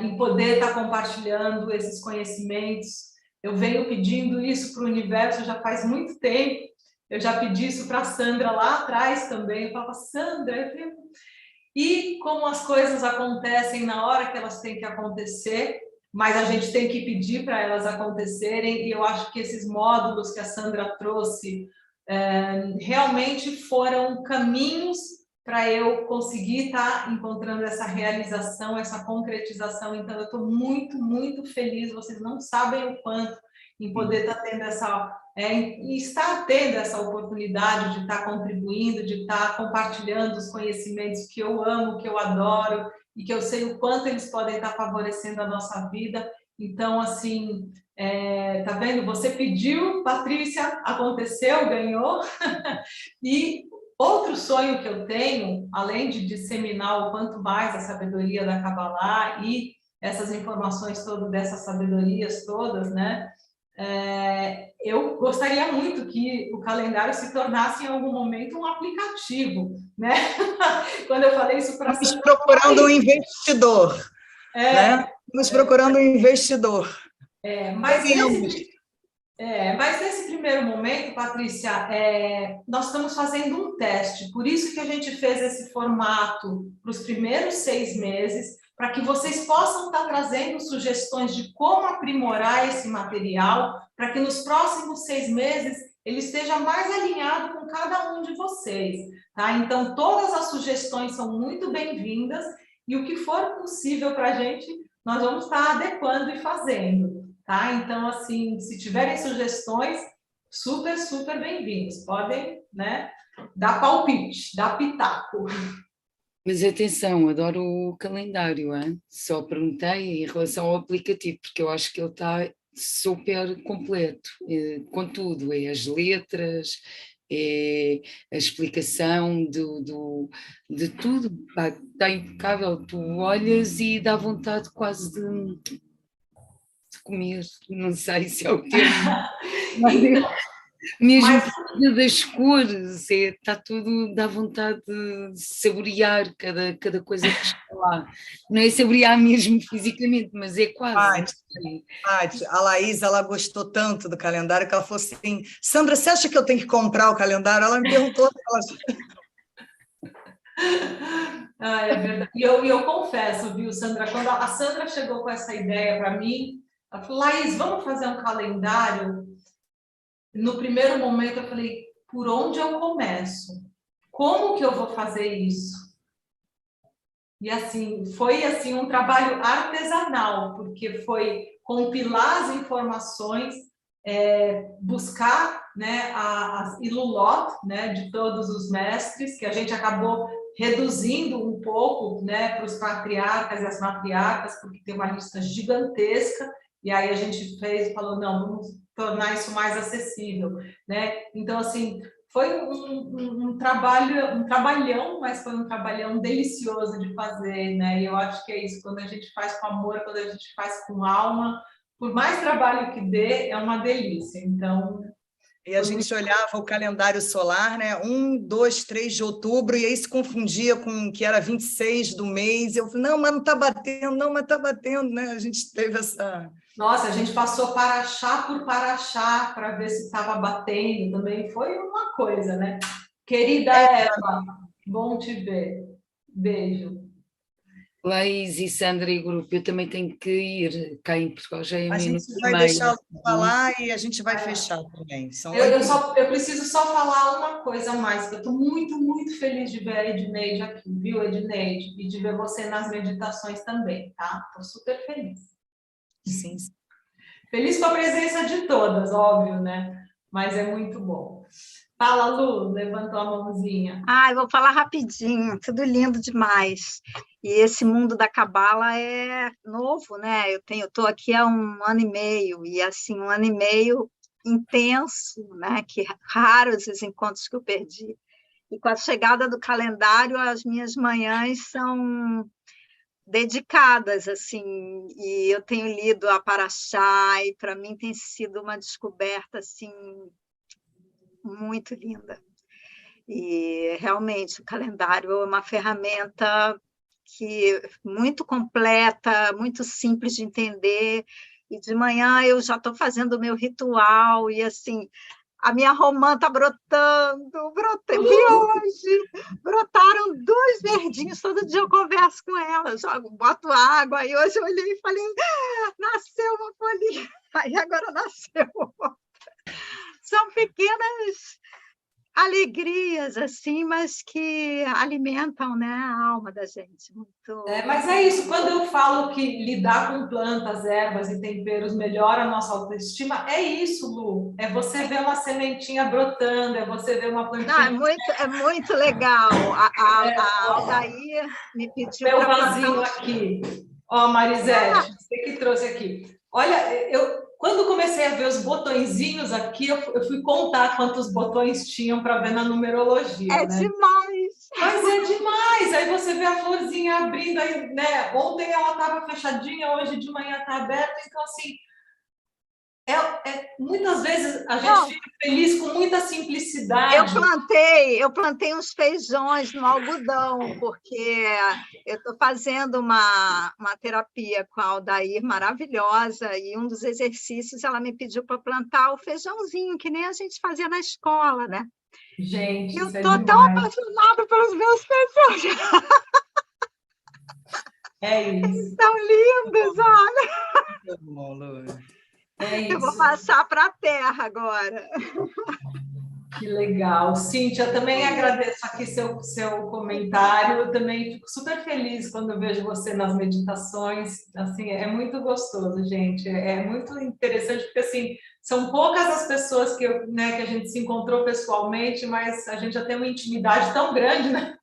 em poder estar compartilhando esses conhecimentos. Eu venho pedindo isso para o universo já faz muito tempo. Eu já pedi isso para a Sandra lá atrás também. Eu falava, Sandra, e como as coisas acontecem na hora que elas têm que acontecer, mas a gente tem que pedir para elas acontecerem, e eu acho que esses módulos que a Sandra trouxe realmente foram caminhos para eu conseguir estar encontrando essa realização, essa concretização. Então, eu estou muito, muito feliz, vocês não sabem o quanto, em poder estar tendo estar tendo essa oportunidade de estar contribuindo, de estar compartilhando os conhecimentos que eu amo, que eu adoro, e que eu sei o quanto eles podem estar favorecendo a nossa vida. Então, assim, tá vendo? Você pediu, Patrícia, aconteceu, ganhou. E outro sonho que eu tenho, além de disseminar o quanto mais a sabedoria da Kabbalah e essas informações todas, dessas sabedorias todas, né? Eu gostaria muito que o calendário se tornasse em algum momento um aplicativo, né? Quando eu falei isso para Estamos procurando um investidor, né? Estamos procurando um investidor. Mas nesse primeiro momento, Patrícia, nós estamos fazendo um teste, por isso que a gente fez esse formato para os primeiros 6 meses, para que vocês possam estar trazendo sugestões de como aprimorar esse material, para que nos próximos 6 meses ele esteja mais alinhado com cada um de vocês, tá? Então, todas as sugestões são muito bem-vindas, e o que for possível para a gente, nós vamos estar adequando e fazendo, tá? Então, assim, se tiverem sugestões, super, super bem-vindos. Podem, né, dar palpite, dar pitaco. Mas atenção, adoro o calendário, hein? Só perguntei em relação ao aplicativo, porque eu acho que ele está super completo, com tudo, as letras, a explicação de tudo, pá, está impecável. Tu olhas e dá vontade quase de comer, não sei se é o termo, mesmo das cores, está tudo, dá vontade de saborear cada coisa que está lá. Não é saborear mesmo fisicamente, mas é quase. Paty, a Laís, ela gostou tanto do calendário que ela falou assim, Sandra, você acha que eu tenho que comprar o calendário? Ela me perguntou. É verdade. E eu confesso, viu, Sandra, quando a Sandra chegou com essa ideia para mim, ela falou, Laís, vamos fazer um calendário? No primeiro momento eu falei, por onde eu começo? Como que eu vou fazer isso? E assim, foi assim um trabalho artesanal, porque foi compilar as informações, buscar, né, as ilulot, né, de todos os mestres, que a gente acabou reduzindo um pouco, né, para os patriarcas e as matriarcas, porque tem uma lista gigantesca, e aí a gente falou, não, vamos tornar isso mais acessível, né? Então, assim, foi um trabalhão, mas foi um trabalhão delicioso de fazer, né? E eu acho que é isso, quando a gente faz com amor, quando a gente faz com alma, por mais trabalho que dê, é uma delícia. Então... E a gente olhava o calendário solar, né? 1, 2, 3 de outubro, e aí se confundia com que era 26 do mês. Eu falei, não, mas não está batendo, não, mas está batendo, né? A gente teve essa... Nossa, a gente passou paraxá por paraxá para ver se estava batendo também. Foi uma coisa, né? Querida Eva, bom te ver. Beijo. Laís e Sandra e grupo, eu também tenho que ir, cá em Portugal já é A minuto gente e vai meio. deixar falar e a gente vai fechar também. Eu preciso só falar uma coisa a mais, que eu estou muito, muito feliz de ver a Edneide aqui, viu, Edneide? E de ver você nas meditações também, tá? Estou super feliz. Sim. Feliz com a presença de todas, óbvio, né? Mas é muito bom. Fala, Lu, levantou a mãozinha. Eu vou falar rapidinho, tudo lindo demais. E esse mundo da Cabala é novo, né? Eu estou aqui há 1 ano e meio, e assim, 1 ano e meio intenso, né? Que raros os encontros que eu perdi. E com a chegada do calendário, as minhas manhãs são dedicadas, assim, e eu tenho lido a Paraxá, e para mim tem sido uma descoberta, assim, muito linda. E realmente o calendário é uma ferramenta muito completa, muito simples de entender, e de manhã eu já estou fazendo o meu ritual, e assim, a minha romã está brotando, vi hoje, brotaram 2 verdinhos, todo dia eu converso com ela, boto água, e hoje eu olhei e falei, nasceu uma folhinha, aí agora nasceu outra. São pequenas alegrias, assim, mas que alimentam, né, a alma da gente. Muito... Mas é isso, quando eu falo que lidar com plantas, ervas e temperos melhora a nossa autoestima, é isso, Lu. É você ver uma sementinha brotando, é você ver uma plantinha... Não, é muito legal. A Aldair me pediu Meu para vasinho plantar... aqui. Ó, Marisete, você que trouxe aqui. Olha, quando comecei a ver os botõezinhos aqui, eu fui contar quantos botões tinham para ver na numerologia, É né? demais! Mas é demais! Aí você vê a florzinha abrindo, aí, né? Ontem ela estava fechadinha, hoje de manhã está aberta, então assim, muitas vezes a gente fica feliz com muita simplicidade. Eu plantei uns feijões no algodão, porque eu estou fazendo uma terapia com a Aldair maravilhosa, e um dos exercícios ela me pediu para plantar o feijãozinho, que nem a gente fazia na escola, né? Gente, eu isso estou tão apaixonada pelos meus feijões. É isso. São lindos, olha. É isso. Eu vou passar para a terra agora. Que legal. Cíntia, também agradeço aqui seu comentário. Eu também fico super feliz quando eu vejo você nas meditações. Assim, é muito gostoso, gente. É muito interessante, porque assim, são poucas as pessoas que a gente se encontrou pessoalmente, mas a gente já tem uma intimidade tão grande, né?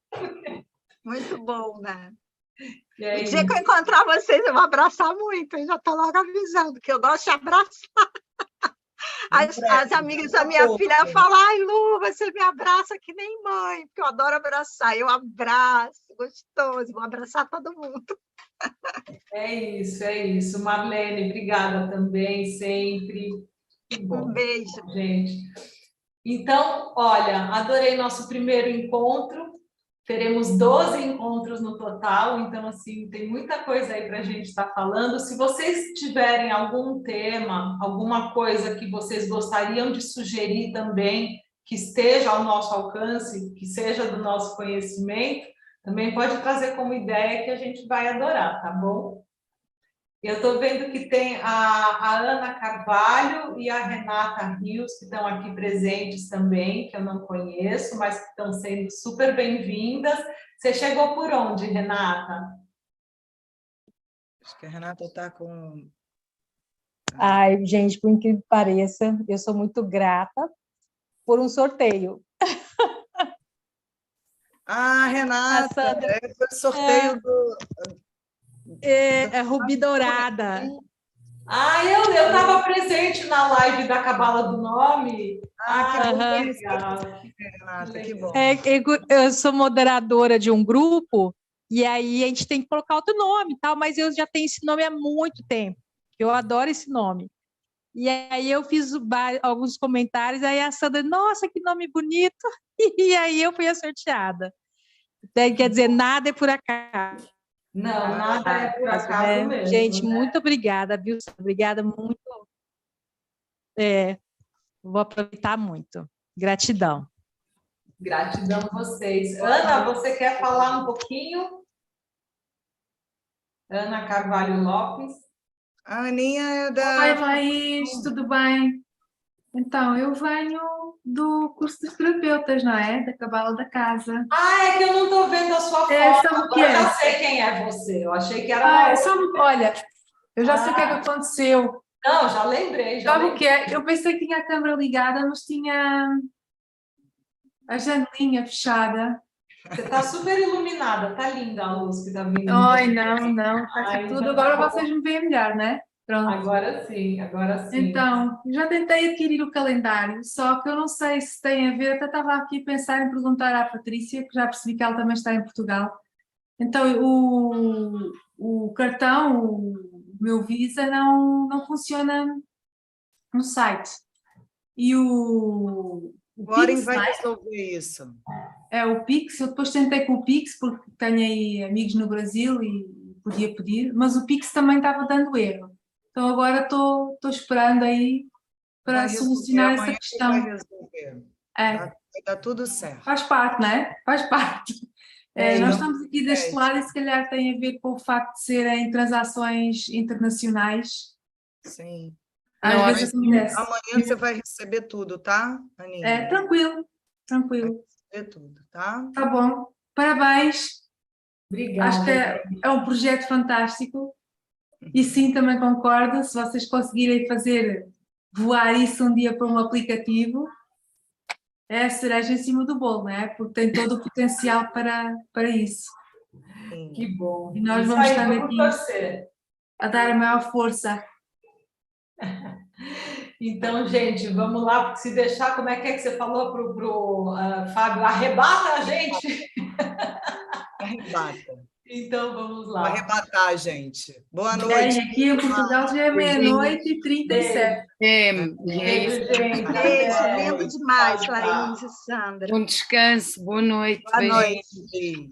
Muito bom, né? O dia que eu encontrar vocês, eu vou abraçar muito. Eu já estou logo avisando, que eu gosto de abraçar. As amigas da minha filha falam, ai, Lu, você me abraça que nem mãe, porque eu adoro abraçar. Eu abraço, gostoso, vou abraçar todo mundo. É isso. Marlene, obrigada também, sempre. Que bom. Um beijo. Gente. Então, olha, adorei nosso primeiro encontro. Teremos 12 encontros no total, então, assim, tem muita coisa aí para a gente estar falando. Se vocês tiverem algum tema, alguma coisa que vocês gostariam de sugerir também, que esteja ao nosso alcance, que seja do nosso conhecimento, também pode trazer como ideia que a gente vai adorar, tá bom? Eu estou vendo que tem a Ana Carvalho e a Renata Rios, que estão aqui presentes também, que eu não conheço, mas que estão sendo super bem-vindas. Você chegou por onde, Renata? Acho que a Renata está com... Ai, gente, por incrível que pareça, eu sou muito grata por um sorteio. Ah, Renata, Sandra, foi o sorteio do... É Rubi Dourada. Ah, eu estava presente na live da Cabala do Nome. Que legal. Renata, que bom. Eu sou moderadora de um grupo, e aí a gente tem que colocar outro nome, tal, mas eu já tenho esse nome há muito tempo. Eu adoro esse nome. E aí eu fiz alguns comentários, aí a Sandra, nossa, que nome bonito! E aí eu fui a sorteada. Quer dizer, nada é por acaso. Não, nada é por acaso mesmo. Gente, muito obrigada, viu? Obrigada muito. Vou aproveitar muito. Gratidão. Gratidão a vocês. Ana, você quer falar um pouquinho? Ana Carvalho Lopes. A Aninha é da... Oi, Laís, tudo bem? Então, eu venho do curso de terapeutas, não é? Da Cabala da Casa. Ah, é que eu não estou vendo a sua foto. Sabe o que Eu já sei quem é você. Eu achei que era... Olha, eu já sei o que é que aconteceu. Não, já lembrei. Sabe o que é? Eu pensei que tinha a câmera ligada, mas tinha a janelinha fechada. Você está super iluminada. Está linda a luz que está vindo. Ai, não. Está tudo. Agora vocês me veem melhor, não é? Pronto. Agora sim. Então, já tentei adquirir o calendário, só que eu não sei se tem a ver, até estava aqui a pensar em perguntar à Patrícia, que já percebi que ela também está em Portugal. Então, o cartão, o meu Visa, não funciona no site. E o Warren Pix, vai resolver isso. O Pix, eu depois tentei com o Pix, porque tenho aí amigos no Brasil e podia pedir, mas o Pix também estava dando erro. Então agora estou esperando aí para solucionar essa questão. Vai resolver. Vai dar tudo certo. Faz parte, não é? Faz parte. Nós estamos aqui deste lado e se calhar tem a ver com o facto de serem transações internacionais. Sim. Às vezes acontece. Amanhã você vai receber tudo, tá, Aninha? Tranquilo. Tranquilo. É tudo, tá? Tá bom. Parabéns. Obrigada. Acho que é um projeto fantástico. E sim, também concordo. Se vocês conseguirem fazer voar isso um dia para um aplicativo, é a cereja em cima do bolo, não é? Porque tem todo o potencial para isso. Que bom. E nós Isso vamos aí, estar vamos aqui torcer. a dar a maior força. Então, gente, vamos lá, porque se deixar, como é que você falou pro Fábio? Arrebata a gente! Arrebata. Então, vamos Vou lá. arrebatar, gente. Boa E noite. aqui em Portugal já é meia-noite e 37. Beijo, gente. Beijo, Até. lindo demais, Tchau, tchau. Laís e Sandra. Bom descanso, boa noite. Boa beijinhos. noite. Beijo.